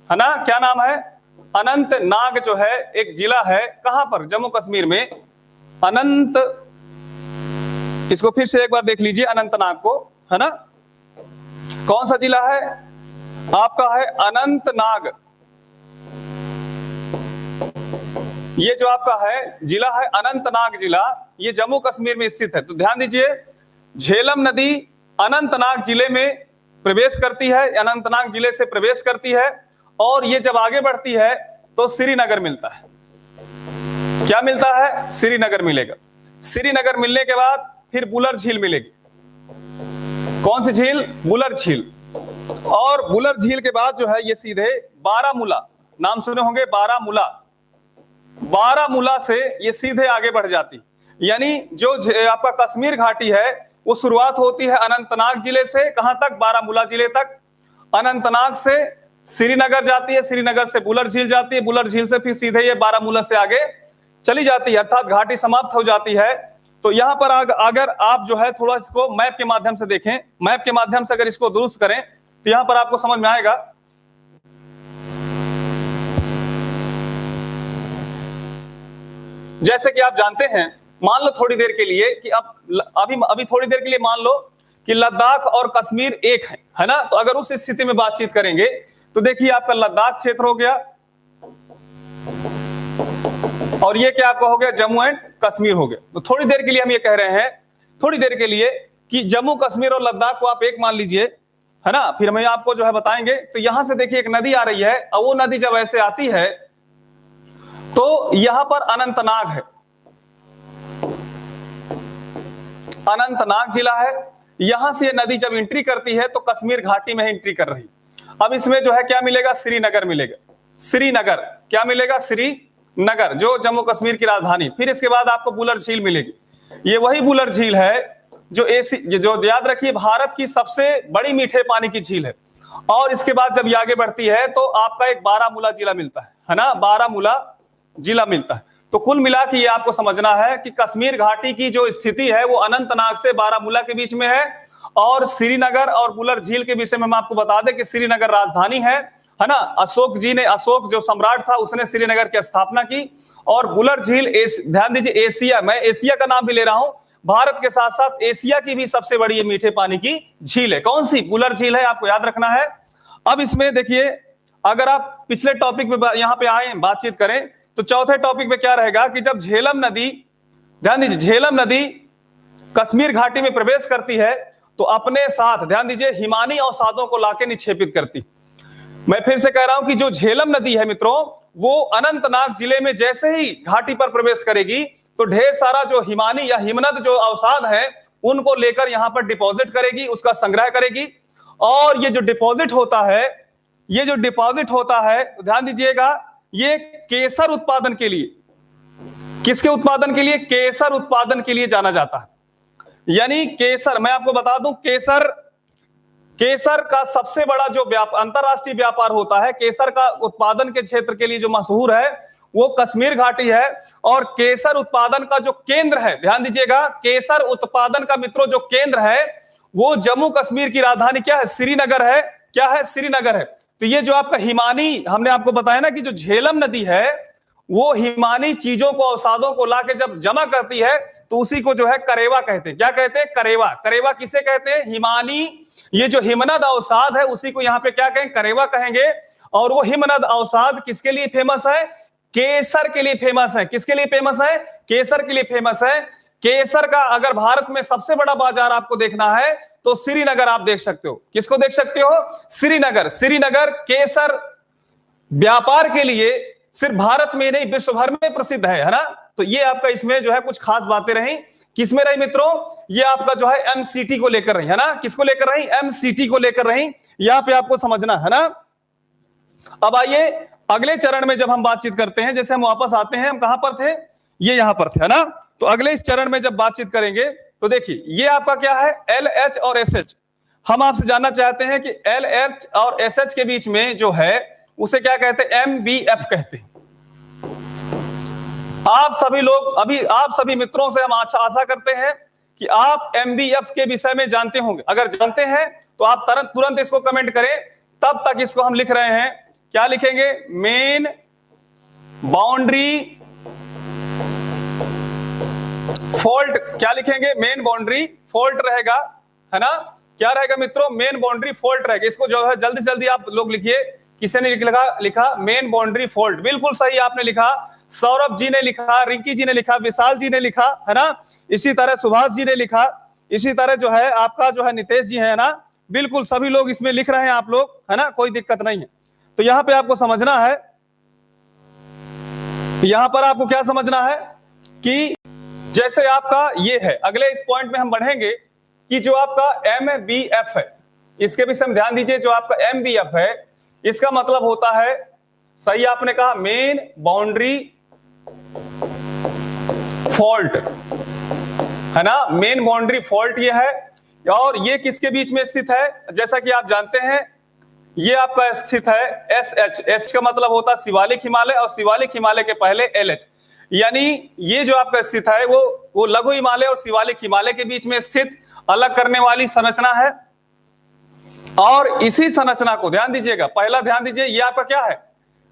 है ना, क्या नाम है, अनंतनाग जो है एक जिला है, कहां पर, जम्मू कश्मीर में, अनंत, इसको फिर से एक बार देख लीजिए, अनंतनाग को, है ना, कौन सा जिला है आपका, है अनंतनाग। ये जो आपका है जिला है अनंतनाग जिला, ये जम्मू कश्मीर में स्थित है। तो ध्यान दीजिए, झेलम नदी अनंतनाग जिले में प्रवेश करती है, अनंतनाग जिले से प्रवेश करती है, और ये जब आगे बढ़ती है तो श्रीनगर मिलता है। क्या मिलता है, श्रीनगर मिलेगा। श्रीनगर मिलने के बाद फिर बुलर झील मिलेगी। कौन सी झील, बुलर झील। और बुलर झील के बाद जो है ये सीधे बारामूला, नाम सुने होंगे, बारामूला, बारामूला से ये सीधे आगे बढ़ जाती। यानी जो आपका कश्मीर घाटी है वो शुरुआत होती है अनंतनाग जिले से, कहां तक, बारामूला जिले तक। अनंतनाग से श्रीनगर जाती है, श्रीनगर से बुलर झील जाती है, बुलर झील से फिर सीधे ये बारामूला से आगे चली जाती है, अर्थात घाटी समाप्त हो जाती है। तो यहां पर अगर आप जो है थोड़ा इसको मैप के माध्यम से देखें, मैप के माध्यम से अगर इसको दुरुस्त करें तो यहां पर आपको समझ में आएगा। जैसे कि आप जानते हैं, मान लो थोड़ी देर के लिए कि अभी थोड़ी देर के लिए मान लो कि लद्दाख और कश्मीर एक है ना। तो अगर उस स्थिति में बातचीत करेंगे तो देखिए, आपका लद्दाख क्षेत्र हो गया और ये क्या आपका हो गया, जम्मू एंड कश्मीर हो गया। तो थोड़ी देर के लिए हम ये कह रहे हैं, थोड़ी देर के लिए, कि जम्मू कश्मीर और लद्दाख को आप एक मान लीजिए, है ना, फिर हम आपको जो है बताएंगे। तो यहां से देखिए एक नदी आ रही है, और वो नदी जब ऐसे आती है तो यहां पर अनंतनाग है, अनंतनाग जिला है। यहां से ये नदी जब एंट्री करती है तो कश्मीर घाटी में एंट्री कर रही। अब इसमें जो है क्या मिलेगा, श्रीनगर मिलेगा। श्रीनगर क्या मिलेगा, श्रीनगर, जो जम्मू कश्मीर की राजधानी। फिर इसके बाद आपको बुलर झील मिलेगी। ये वही बुलर झील है जो याद रखिए भारत की सबसे बड़ी मीठे पानी की झील है। और इसके बाद जब ये आगे बढ़ती है तो आपका एक बारामूला जिला मिलता है ना, बारामूला जिला मिलता है। तो कुल मिला के ये आपको समझना है कि कश्मीर घाटी की जो स्थिति है वो अनंतनाग से बारामूला के बीच में है। और श्रीनगर और बुलर झील के विषय में हम आपको बता दें कि श्रीनगर राजधानी है है ना। अशोक जो सम्राट था उसने श्रीनगर की स्थापना की। और बुलर झील, ध्यान दीजिए, एशिया, मैं एशिया का नाम भी ले रहा हूं, भारत के साथ साथ एशिया की भी सबसे बड़ी ये मीठे पानी की झील है। कौन सी? बुलर झील है, आपको याद रखना है। अब इसमें देखिए, अगर आप पिछले टॉपिक पे यहां पे आए बातचीत करें तो चौथे टॉपिक पे क्या रहेगा कि जब झेलम नदी, ध्यान दीजिए, झेलम नदी कश्मीर घाटी में प्रवेश करती है तो अपने साथ, ध्यान दीजिए, हिमानी अवसादों को लाके निक्षेपित करती। मैं फिर से कह रहा हूं कि जो झेलम नदी है मित्रों, वो अनंतनाग जिले में जैसे ही घाटी पर प्रवेश करेगी तो ढेर सारा जो हिमानी या हिमनद जो अवसाद है उनको लेकर यहां पर डिपॉजिट करेगी, उसका संग्रह करेगी। और ये जो डिपॉजिट होता है, ध्यान दीजिएगा, ये केसर उत्पादन के लिए, किसके उत्पादन के लिए? केसर उत्पादन के लिए जाना जाता है। यानी केसर, मैं आपको बता दूं, केसर का सबसे बड़ा जो अंतरराष्ट्रीय व्यापार होता है, केसर का उत्पादन के क्षेत्र के लिए जो मशहूर है वो कश्मीर घाटी है। और केसर उत्पादन का जो केंद्र है, ध्यान दीजिएगा, केसर उत्पादन का मित्रों जो केंद्र है वो जम्मू कश्मीर की राजधानी क्या है? श्रीनगर है। क्या है? श्रीनगर है। तो ये जो आपका हिमानी, हमने आपको बताया ना कि जो झेलम नदी है वो हिमानी चीजों को, अवसादों को लाके जब जमा करती है तो उसी को जो है करेवा कहते हैं। क्या कहते हैं? करेवा। करेवा किसे कहते हैं? हिमानी, ये जो हिमनद अवसाद है उसी को यहाँ पे क्या कहें? करेवा कहेंगे। और वो हिमनद अवसाद किसके लिए फेमस है? केसर के लिए फेमस है। किसके लिए फेमस है? केसर के लिए फेमस है। केसर का अगर भारत में सबसे बड़ा बाजार आपको देखना है तो श्रीनगर आप देख सकते हो। किसको देख सकते हो? श्रीनगर। श्रीनगर केसर व्यापार के लिए सिर्फ भारत में नहीं विश्व भर में प्रसिद्ध है ना। तो ये आपका इसमें जो है कुछ खास बातें रही। किसमें रही मित्रों? ये आपका जो है एमसीटी को लेकर रही, है ना। किसको लेकर रही? एमसीटी को लेकर रही। यहां पे आपको समझना है ना। अब आइए अगले चरण में जब हम बातचीत करते हैं, जैसे हम वापस आते हैं, हम कहां पर थे? ये यहां पर थे, है ना। तो अगले इस चरण में जब बातचीत करेंगे तो देखिए ये आपका क्या है? LH और SH। हम आपसे जानना चाहते हैं कि LH और SH के बीच में जो है उसे क्या कहते हैं? MBF कहते हैं। आप सभी लोग, अभी आप सभी मित्रों से हम आशा करते हैं कि आप MBF के विषय में जानते होंगे। अगर जानते हैं तो आप तुरंत इसको कमेंट करें। तब तक इसको हम लिख रहे हैं, क्या लिखेंगे? Main boundary fault. क्या लिखेंगे? मेन बाउंड्री फॉल्ट रहेगा, है ना। क्या रहेगा मित्रों? मेन बाउंड्री फॉल्ट रहेगा। इसको जो है जल्दी से जल्दी आप लोग लिखिए। किसी ने लिखा मेन बाउंड्री फॉल्ट, बिल्कुल सही आपने लिखा। सौरभ जी ने लिखा, रिंकी जी ने लिखा, विशाल जी ने लिखा, है ना। इसी तरह सुभाष जी ने लिखा, इसी तरह जो है आपका जो है नितेश जी है ना। बिल्कुल सभी लोग इसमें लिख रहे हैं आप लोग, है ना, कोई दिक्कत नहीं है। तो यहां पे आपको समझना है, यहां पर आपको क्या समझना है कि जैसे आपका ये है, अगले इस पॉइंट में हम बढ़ेंगे कि जो आपका MBF है, इसके भी हम ध्यान दीजिए। जो आपका MBF है इसका मतलब होता है, सही आपने कहा, मेन बाउंड्री फॉल्ट, है ना। मेन बाउंड्री फॉल्ट ये है। और ये किसके बीच में स्थित है? जैसा कि आप जानते हैं ये आपका स्थित है SH। S का मतलब होता है शिवालिक हिमालय, और शिवालिक हिमालय के पहले LH। यानी ये जो आपका स्थित है वो लघु हिमालय और शिवालिक हिमालय के बीच में स्थित अलग करने वाली संरचना है। और इसी संरचना को ध्यान दीजिएगा, पहला ध्यान दीजिए, ये आपका क्या है?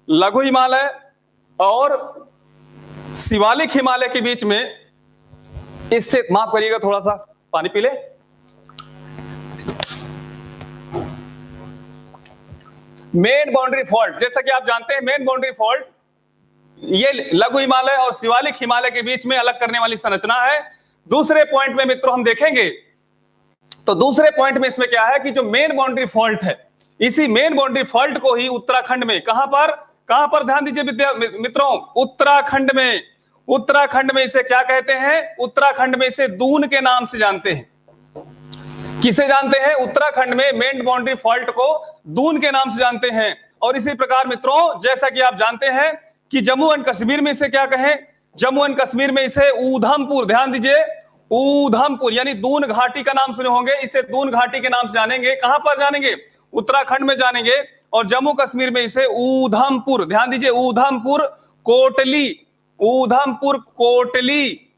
लघु हिमालय और शिवालिक हिमालय के बीच में स्थित, माफ करिएगा थोड़ा सा पानी पी ले। मेन बाउंड्री फॉल्ट, जैसा कि आप जानते हैं मेन बाउंड्री फॉल्ट ये लघु हिमालय और शिवालिक हिमालय के बीच में अलग करने वाली संरचना है। दूसरे पॉइंट में मित्रों हम देखेंगे तो दूसरे पॉइंट में इसमें क्या है कि जो मेन बाउंड्री फॉल्ट है, इसी मेन बाउंड्री फॉल्ट को ही उत्तराखंड में, कहां पर ध्यान दीजिए मित्रों? उत्तराखंड में। उत्तराखंड में इसे क्या कहते हैं? उत्तराखंड में इसे दून के नाम से जानते हैं। किसे जानते हैं? उत्तराखंड में मेन बाउंड्री फॉल्ट को दून के नाम से जानते हैं। और इसी प्रकार मित्रों जैसा कि आप जानते हैं कि जम्मू एंड कश्मीर में इसे क्या कहें? जम्मू एंड कश्मीर में इसे ऊधमपुर, ध्यान दीजिए, ऊधमपुर, यानी दून घाटी का नाम सुने होंगे, इसे दून घाटी के नाम से जानेंगे। कहां पर जानेंगे? उत्तराखंड में जानेंगे। और जम्मू कश्मीर में इसे ऊधमपुर, ध्यान दीजिए, ऊधमपुर कोटली, ऊधमपुर कोटली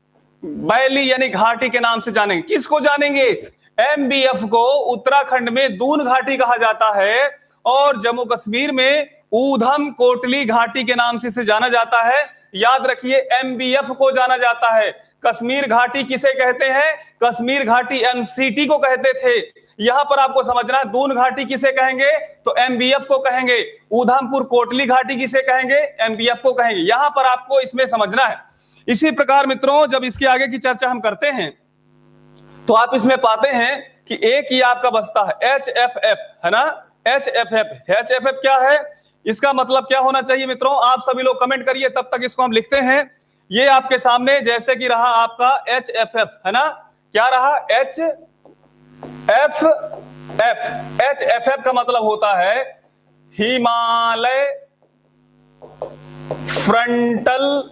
बैली यानी घाटी के नाम से जानेंगे। किसको जानेंगे? MBF को उत्तराखंड में दून घाटी कहा जाता है और जम्मू कश्मीर में ऊधम कोटली घाटी के नाम से इसे जाना जाता है। याद रखिए MBF को जाना जाता है। कश्मीर घाटी किसे कहते हैं? कश्मीर घाटी MCT को कहते थे। यहां पर आपको समझना है, दून घाटी किसे कहेंगे? तो MBF को कहेंगे। ऊधमपुर कोटली घाटी किसे कहेंगे? MBF को कहेंगे। यहां पर आपको इसमें समझना है। इसी प्रकार मित्रों, जब इसके आगे की चर्चा हम करते हैं तो आप इसमें पाते हैं कि एक ही आपका बचता है HFF, है ना? HFF क्या है? इसका मतलब क्या होना चाहिए मित्रों? आप सभी लोग कमेंट करिए, तब तक इसको हम लिखते हैं। ये आपके सामने जैसे कि रहा आपका HFF, है ना? क्या रहा? HFF का मतलब होता है हिमालय फ्रंटल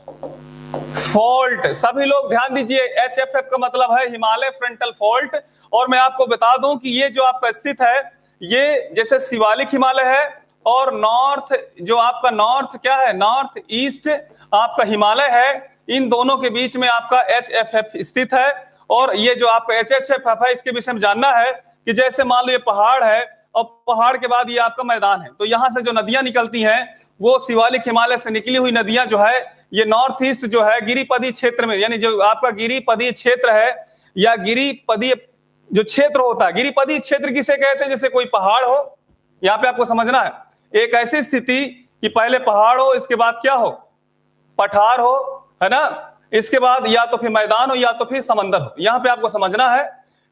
फॉल्ट। सभी लोग ध्यान दीजिए, HFF का मतलब है हिमालय फ्रंटल फॉल्ट। और मैं आपको बता दूं कि ये जो आपका स्थित है, ये जैसे शिवालिक हिमालय है और नॉर्थ जो आपका नॉर्थ क्या है, नॉर्थ ईस्ट आपका हिमालय है, इन दोनों के बीच में आपका HFF स्थित है। और ये जो आपका HFF है, इसके विषय में जानना है कि जैसे मान लो ये पहाड़ है और पहाड़ के बाद ये आपका मैदान है, तो यहां से जो नदियां निकलती हैं वो शिवालिक हिमालय से निकली हुई नदियां जो है ये नॉर्थ ईस्ट जो है गिरिपदी क्षेत्र में, यानी जो आपका गिरिपदी क्षेत्र है या गिरिपदी जो क्षेत्र होता है, गिरिपदी क्षेत्र किसे कहते हैं? जैसे कोई पहाड़ हो, यहाँ पे आपको समझना है, एक ऐसी स्थिति कि पहले पहाड़ हो, इसके बाद क्या हो, पठार हो, है ना? इसके बाद या तो फिर मैदान हो या तो फिर समंदर हो। यहाँ पे आपको समझना है।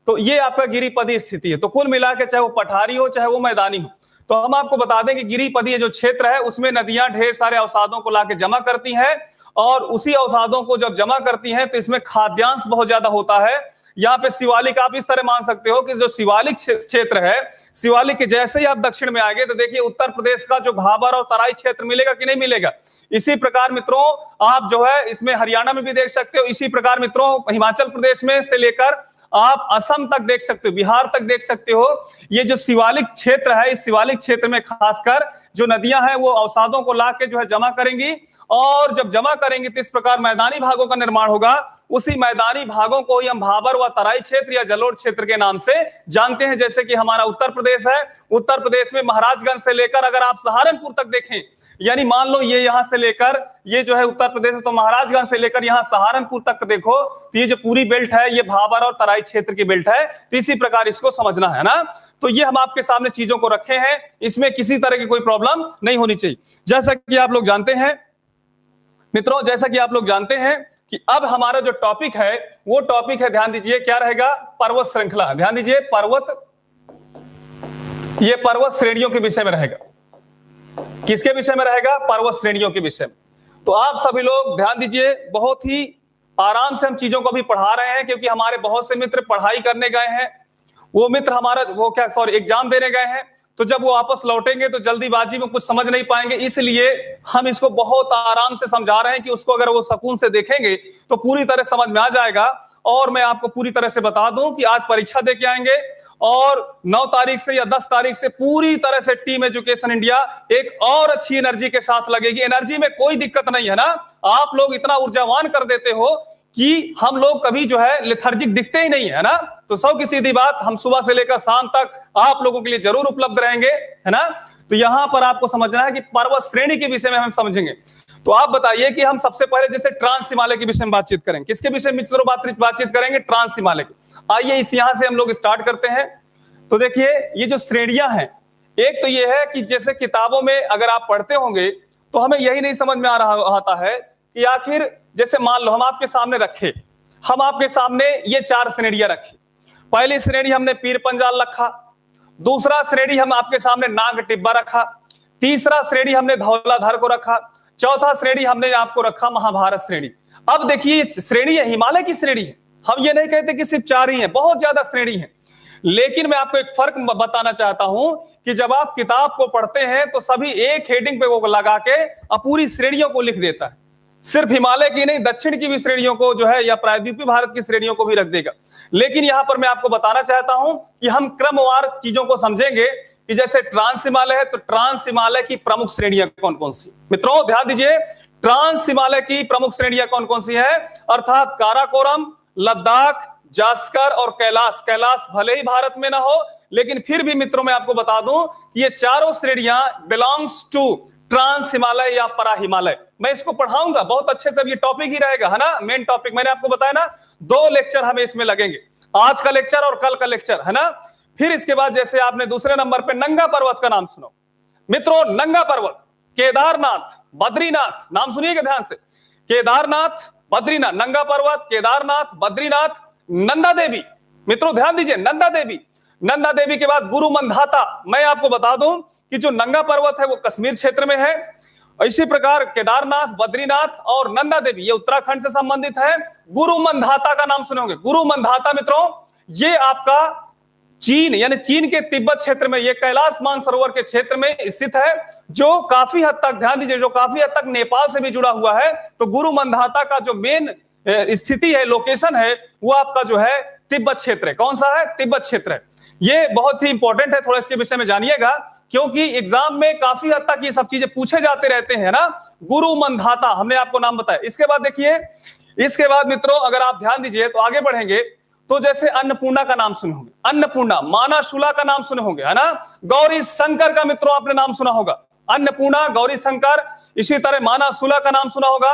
तो ये आपका गिरिपदी स्थिति है। तो कुल मिला के चाहे वो पठारी हो चाहे वो मैदानी हो, तो हम आपको बता दें कि गिरिपदी जो क्षेत्र है उसमें नदियां ढेर सारे अवसादों को लाके जमा करती हैं, और उसी अवसादों को जब जमा करती हैं तो इसमें खाद्यांश बहुत ज्यादा होता है। यहाँ पे शिवालिक आप इस तरह मान सकते हो कि जो शिवालिक क्षेत्र है, शिवालिक के जैसे ही आप दक्षिण में आगे तो देखिए उत्तर प्रदेश का जो भाबर और तराई क्षेत्र मिलेगा कि नहीं मिलेगा। इसी प्रकार मित्रों आप जो है इसमें हरियाणा में भी देख सकते हो। इसी प्रकार मित्रों हिमाचल प्रदेश में से लेकर आप असम तक देख सकते हो, बिहार तक देख सकते हो। ये जो शिवालिक क्षेत्र है, इस शिवालिक क्षेत्र में खासकर जो नदियां हैं वो अवसादों को लाके जो है जमा करेंगी, और जब जमा करेंगी तो इस प्रकार मैदानी भागों का निर्माण होगा। उसी मैदानी भागों को ही हम भाबर व तराई क्षेत्र या जलोढ़ क्षेत्र के नाम से जानते हैं। जैसे कि हमारा उत्तर प्रदेश है, उत्तर प्रदेश में महाराजगंज से लेकर अगर आप सहारनपुर तक देखें, यानी मान लो ये यहां से लेकर ये जो है उत्तर प्रदेश है, तो महाराजगंज से लेकर यहां सहारनपुर तक देखो तो ये जो पूरी बेल्ट है ये भाबर और तराई क्षेत्र की बेल्ट है। तो इसी प्रकार इसको समझना है ना। तो ये हम आपके सामने चीजों को रखे हैं, इसमें किसी तरह की कोई प्रॉब्लम नहीं होनी चाहिए। जैसा कि आप लोग जानते हैं मित्रों, जैसा कि आप लोग जानते हैं कि अब हमारा जो टॉपिक है वो टॉपिक है, ध्यान दीजिए, क्या रहेगा? पर्वत श्रृंखला। ध्यान दीजिए, ये पर्वत श्रेणियों के विषय में रहेगा। किसके विषय में रहेगा? पर्वत श्रेणियों के विषय में। तो आप सभी लोग ध्यान दीजिए, बहुत ही आराम से हम चीजों को भी पढ़ा रहे हैं, क्योंकि हमारे बहुत से मित्र पढ़ाई करने गए हैं, वो मित्र हमारा एग्जाम देने गए हैं, तो जब वो वापस लौटेंगे तो जल्दीबाजी में कुछ समझ नहीं पाएंगे। इसलिए हम इसको बहुत आराम से समझा रहे हैं कि उसको अगर वो सुकून से देखेंगे तो पूरी तरह समझ में आ जाएगा। और मैं आपको पूरी तरह से बता दूं कि आज परीक्षा दे के आएंगे और 9 तारीख से या 10 तारीख से पूरी तरह से टीम एजुकेशन इंडिया एक और अच्छी एनर्जी के साथ लगेगी। एनर्जी में कोई दिक्कत नहीं है ना। आप लोग इतना ऊर्जावान कर देते हो कि हम लोग कभी जो है लेथर्जिक दिखते ही नहीं है ना। तो 100 की सीधी बात, हम सुबह से लेकर शाम तक आप लोगों के लिए जरूर उपलब्ध रहेंगे, है ना। तो यहां पर आपको समझना है कि पर्वत श्रेणी के विषय में हम समझेंगे। तो आप बताइए कि हम सबसे पहले जैसे ट्रांस हिमालय के विषय में बातचीत करेंगे। किसके विषय में मित्रों बातचीत करेंगे? ट्रांस हिमालय की। आइए इस यहां से हम लोग स्टार्ट करते हैं। तो देखिए ये जो श्रेणियां हैं, एक तो ये है कि जैसे किताबों में अगर आप पढ़ते होंगे तो हमें यही नहीं समझ में आता है कि आखिर जैसे मान लो हम आपके सामने ये 4 श्रेणियां रखी। पहली श्रेणी हमने पीर पंजाल रखा, दूसरा श्रेणी हम आपके सामने नाग टिब्बा रखा, तीसरा श्रेणी हमने धौलाधर को रखा, चौथा श्रेणी हमने आपको रखा महाभारत श्रेणी। अब देखिए श्रेणी है, हिमालय की श्रेणी है। हम ये नहीं कहते कि सिर्फ 4 ही है, बहुत ज्यादा श्रेणी है। लेकिन मैं आपको एक फर्क बताना चाहता हूं कि जब आप किताब को पढ़ते हैं तो सभी एक हेडिंग पे वो लगा के पूरी श्रेणियों को लिख देता है। सिर्फ हिमालय की नहीं, दक्षिण की भी श्रेणियों को जो है या प्रायद्वीपीय भारत की श्रेणियों को भी रख देगा। लेकिन यहां पर मैं आपको बताना चाहता हूं कि हम क्रमवार चीजों को समझेंगे कि जैसे ट्रांस हिमालय है तो ट्रांस हिमालय की प्रमुख श्रेणियां कौन कौन सी। मित्रों ध्यान दीजिए, ट्रांस हिमालय की प्रमुख श्रेणियां कौन कौन सी है, अर्थात काराकोरम, लद्दाख, जास्कर और कैलाश। कैलाश भले ही भारत में ना हो, लेकिन फिर भी मित्रों मैं आपको बता दूं कि ये चारों श्रेणियां बिलोंग्स टू ट्रांस हिमालय या परा हिमालय। मैं इसको पढ़ाऊंगा बहुत अच्छे से, ये टॉपिक ही रहेगा, है ना, मेन टॉपिक। मैंने आपको बताया ना 2 लेक्चर हमें इसमें लगेंगे, आज का लेक्चर और कल का लेक्चर, है ना। फिर इसके बाद जैसे आपने दूसरे नंबर पे नंगा पर्वत का नाम सुनो मित्रों, नंगा पर्वत, केदारनाथ, बद्रीनाथ, नाम सुनिएगा ध्यान से, केदारनाथ, बद्रीनाथ, नंगा पर्वत, केदारनाथ, बद्रीनाथ, नंदा देवी। मित्रों ध्यान दीजिए, नंदा देवी। नंदा देवी के बाद गुरु मंधाता। मैं आपको बता दूं कि जो नंगा पर्वत है वो कश्मीर क्षेत्र में है, इसी प्रकार केदारनाथ, बद्रीनाथ और नंदा देवी ये उत्तराखंड से संबंधित है। गुरु मंधाता का नाम सुनोगे, गुरु मंधाता मित्रों ये आपका चीन यानी चीन के तिब्बत क्षेत्र में, ये कैलाश मानसरोवर के क्षेत्र में स्थित है, जो काफी हद तक, ध्यान दीजिए, जो काफी हद तक नेपाल से भी जुड़ा हुआ है। तो गुरु मंधाता का जो मेन स्थिति है, लोकेशन है, वो आपका जो है तिब्बत क्षेत्र है। कौन सा है? तिब्बत क्षेत्र है। ये बहुत ही इंपॉर्टेंट है, थोड़ा इसके विषय में जानिएगा, क्योंकि एग्जाम में काफी हद तक ये सब चीजें पूछे जाते रहते हैं ना। गुरु मंधाता हमने आपको नाम बताया। इसके बाद देखिए, इसके बाद मित्रों अगर आप ध्यान दीजिए तो आगे बढ़ेंगे तो जैसे अन्नपूर्णा का नाम सुने होंगे, अन्नपूर्णा, मानाशूला का नाम सुने होंगे, है ना। गौरी शंकर का मित्रों आपने नाम सुना होगा, अन्नपूर्णा, गौरी शंकर। इसी तरह मानाशूला का नाम सुना होगा।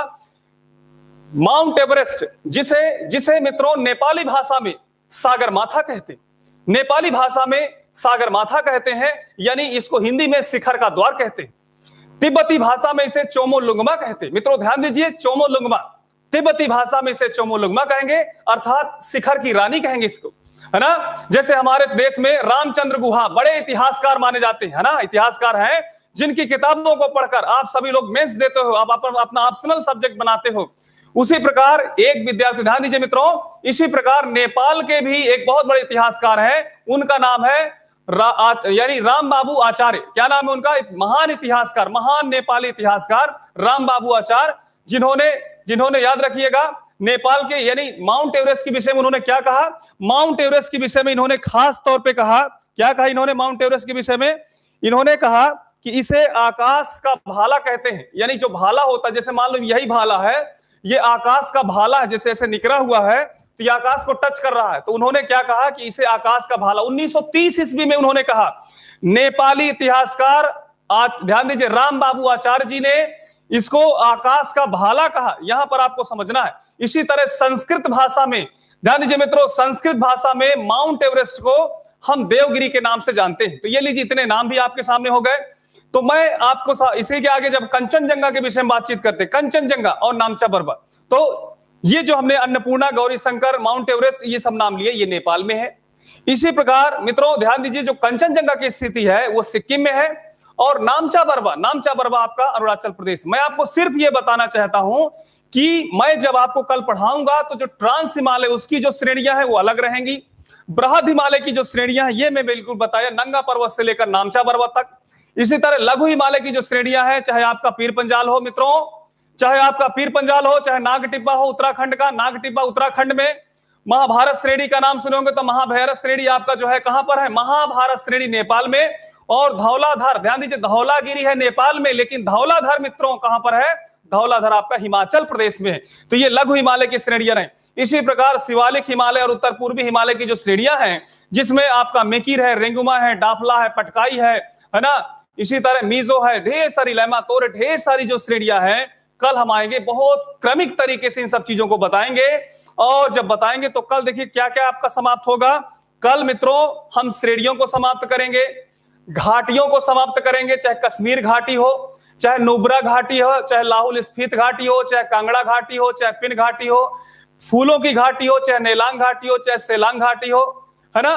माउंट एवरेस्ट, जिसे मित्रों नेपाली भाषा में सागरमाथा कहते हैं, नेपाली भाषा में सागरमाथा कहते हैं, यानी इसको हिंदी में शिखर का द्वार कहते हैं। तिब्बती भाषा में इसे चोमोलुंगमा कहते हैं। मित्रों ध्यान दीजिए, चोमोलुंगमा, तिब्बती भाषा में इसे चोमोलुंगमा कहेंगे, अर्थात शिखर की रानी कहेंगे इसको, है ना। जैसे हमारे देश में रामचंद्र गुहा बड़े इतिहासकार माने जाते हैं, है ना, इतिहासकार हैं जिनकी किताबों को पढ़कर आप सभी लोग मेंस देते हो, आप अपना ऑप्शनल सब्जेक्ट बनाते हो। उसी प्रकार एक विद्यार्थी, ध्यान दीजिए मित्रों, इसी प्रकार नेपाल के भी एक बहुत बड़े इतिहासकार हैं, उनका नाम है यानी राम बाबू आचार्य। क्या नाम है उनका? महान इतिहासकार, महान नेपाली इतिहासकार राम बाबू आचार्य, जिन्होंने याद रखिएगा नेपाल के यानी माउंट एवरेस्ट के विषय में उन्होंने क्या कहा? माउंट एवरेस्ट के विषय में इन्होंने खास तौर पे कहा, क्या कहा इन्होंने माउंट एवरेस्ट के विषय में? इन्होंने कहा कि इसे आकाश का भाला कहते हैं। यानी जो भाला होता है, जैसे मान लो यही भाला है, ये आकाश का भाला है, जैसे ऐसे निकला हुआ है तो ये आकाश को टच कर रहा है, तो उन्होंने क्या कहा कि इसे आकाश का भाला। 1930 ईस्वी में उन्होंने कहा। नेपाली इतिहासकार ध्यान दीजिए राम बाबू आचार्य जी ने इसको आकाश का भाला कहा। यहां पर आपको समझना है। इसी तरह संस्कृत भाषा में, ध्यान दीजिए मित्रों, संस्कृत भाषा में माउंट एवरेस्ट को हम देवगिरी के नाम से जानते हैं। तो ये लीजिए, इतने नाम भी आपके सामने हो गए। तो मैं आपको इसी के आगे जब कंचनजंगा के विषय में बातचीत करते, कंचनजंगा और नामचा पर्वत, तो ये जो हमने अन्नपूर्णा, गौरी शंकर, माउंट एवरेस्ट, ये सब नाम लिए, ये नेपाल में है। इसी प्रकार मित्रों ध्यान दीजिए, जो कंचनजंगा की स्थिति है वो सिक्किम में है, और नामचा बर्वा आपका अरुणाचल प्रदेश। मैं आपको सिर्फ ये बताना चाहता हूं कि मैं जब आपको कल पढ़ाऊंगा तो जो ट्रांस हिमालय उसकी जो श्रेणियां हैं वो अलग रहेंगी, बृहद हिमालय की जो श्रेणियां हैं ये मैं बिल्कुल बताया, नंगा पर्वत से लेकर नामचा पर्वत तक। इसी तरह लघु हिमालय की जो श्रेणियां हैं, चाहे आपका पीर पंजाल हो मित्रों, चाहे आपका पीर पंजाल हो, चाहे नागटिब्बा हो उत्तराखंड का, नागटिब्बा उत्तराखंड में। महाभारत श्रेणी का नाम सुनोगे तो महाभैरव श्रेणी आपका जो है कहां पर है? महाभारत श्रेणी नेपाल में। और धौलाधर, ध्यान दीजिए, धौलागिरी है नेपाल में, लेकिन धौलाधर मित्रों कहां पर है? धौलाधर आपका हिमाचल प्रदेश में है। तो ये लघु हिमालय की श्रेणियां रहे। इसी प्रकार शिवालिक हिमालय और उत्तर पूर्वी हिमालय की जो श्रेणियां हैं, जिसमें आपका मेकिर है, रेंगुमा है, डाफला है, पटकाई है ना। इसी तरह मीजो है, ढेर सारी लैमा तोरे, ढेर सारी जो श्रेणियां हैं, कल हम आएंगे, बहुत क्रमिक तरीके से इन सब चीजों को बताएंगे। और जब बताएंगे तो कल देखिए क्या क्या आपका समाप्त होगा। कल मित्रों हम श्रेणियों को समाप्त करेंगे, घाटियों को समाप्त करेंगे, चाहे कश्मीर घाटी हो, चाहे नुब्रा घाटी हो, चाहे लाहौल स्फीत घाटी हो, चाहे कांगड़ा घाटी हो, चाहे पिन घाटी हो, फूलों की घाटी हो, चाहे नेलांग घाटी हो, चाहे सेलांग घाटी हो, है ना,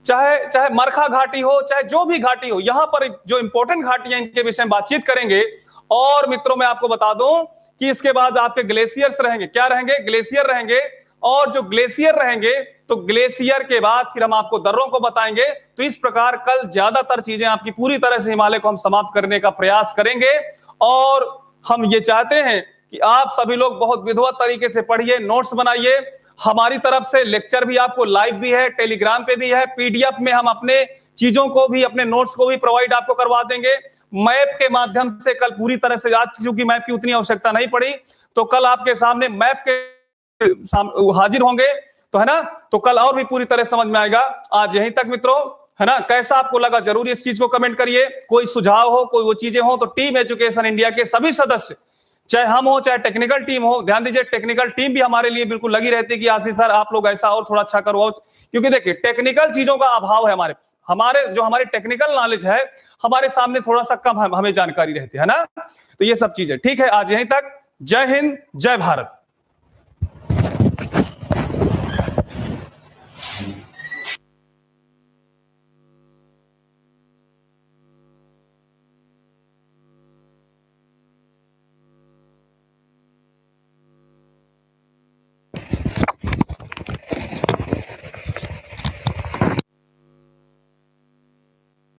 चाहे मरखा घाटी हो, चाहे जो भी घाटी हो। यहां पर जो इंपॉर्टेंट घाटियां इनके विषय में बातचीत करेंगे। और मित्रों मैं आपको बता दूं कि इसके बाद आपके ग्लेशियर्स रहेंगे। क्या रहेंगे? ग्लेशियर रहेंगे। और जो ग्लेशियर रहेंगे तो ग्लेशियर के बाद फिर हम आपको दर्रों को बताएंगे। तो इस प्रकार कल ज्यादातर चीजें आपकी पूरी तरह से हिमालय को हम समाप्त करने का प्रयास करेंगे। और हम ये चाहते हैं कि आप सभी लोग बहुत विधिवत तरीके से पढ़िए, नोट्स बनाइए। हमारी तरफ से लेक्चर भी आपको लाइव भी है, टेलीग्राम पे भी है, पीडीएफ में हम अपने चीजों को भी, अपने नोट्स को भी प्रोवाइड आपको करवा देंगे। मैप के माध्यम से कल पूरी तरह से, आज क्योंकि मैप की उतनी आवश्यकता नहीं पड़ी, तो कल आपके सामने मैप के हाजिर होंगे। तो है ना, तो कल और भी पूरी तरह समझ में आएगा। आज यहीं तक मित्रों, है ना। कैसा आपको लगा जरूर इस चीज को कमेंट करिए। कोई सुझाव हो, कोई वो चीजें हो, तो टीम एजुकेशन इंडिया के सभी सदस्य, चाहे हम हो चाहे टेक्निकल टीम हो, ध्यान दीजिए टेक्निकल टीम भी हमारे लिए बिल्कुल लगी रहती है कि आशीष सर आप लोग ऐसा और थोड़ा अच्छा करो, क्योंकि देखिए टेक्निकल चीजों का अभाव है हमारे जो हमारी टेक्निकल नॉलेज है हमारे सामने थोड़ा सा कम हमें जानकारी रहती है ना। तो ये सब चीजें ठीक है। आज यहीं तक। जय हिंद, जय भारत।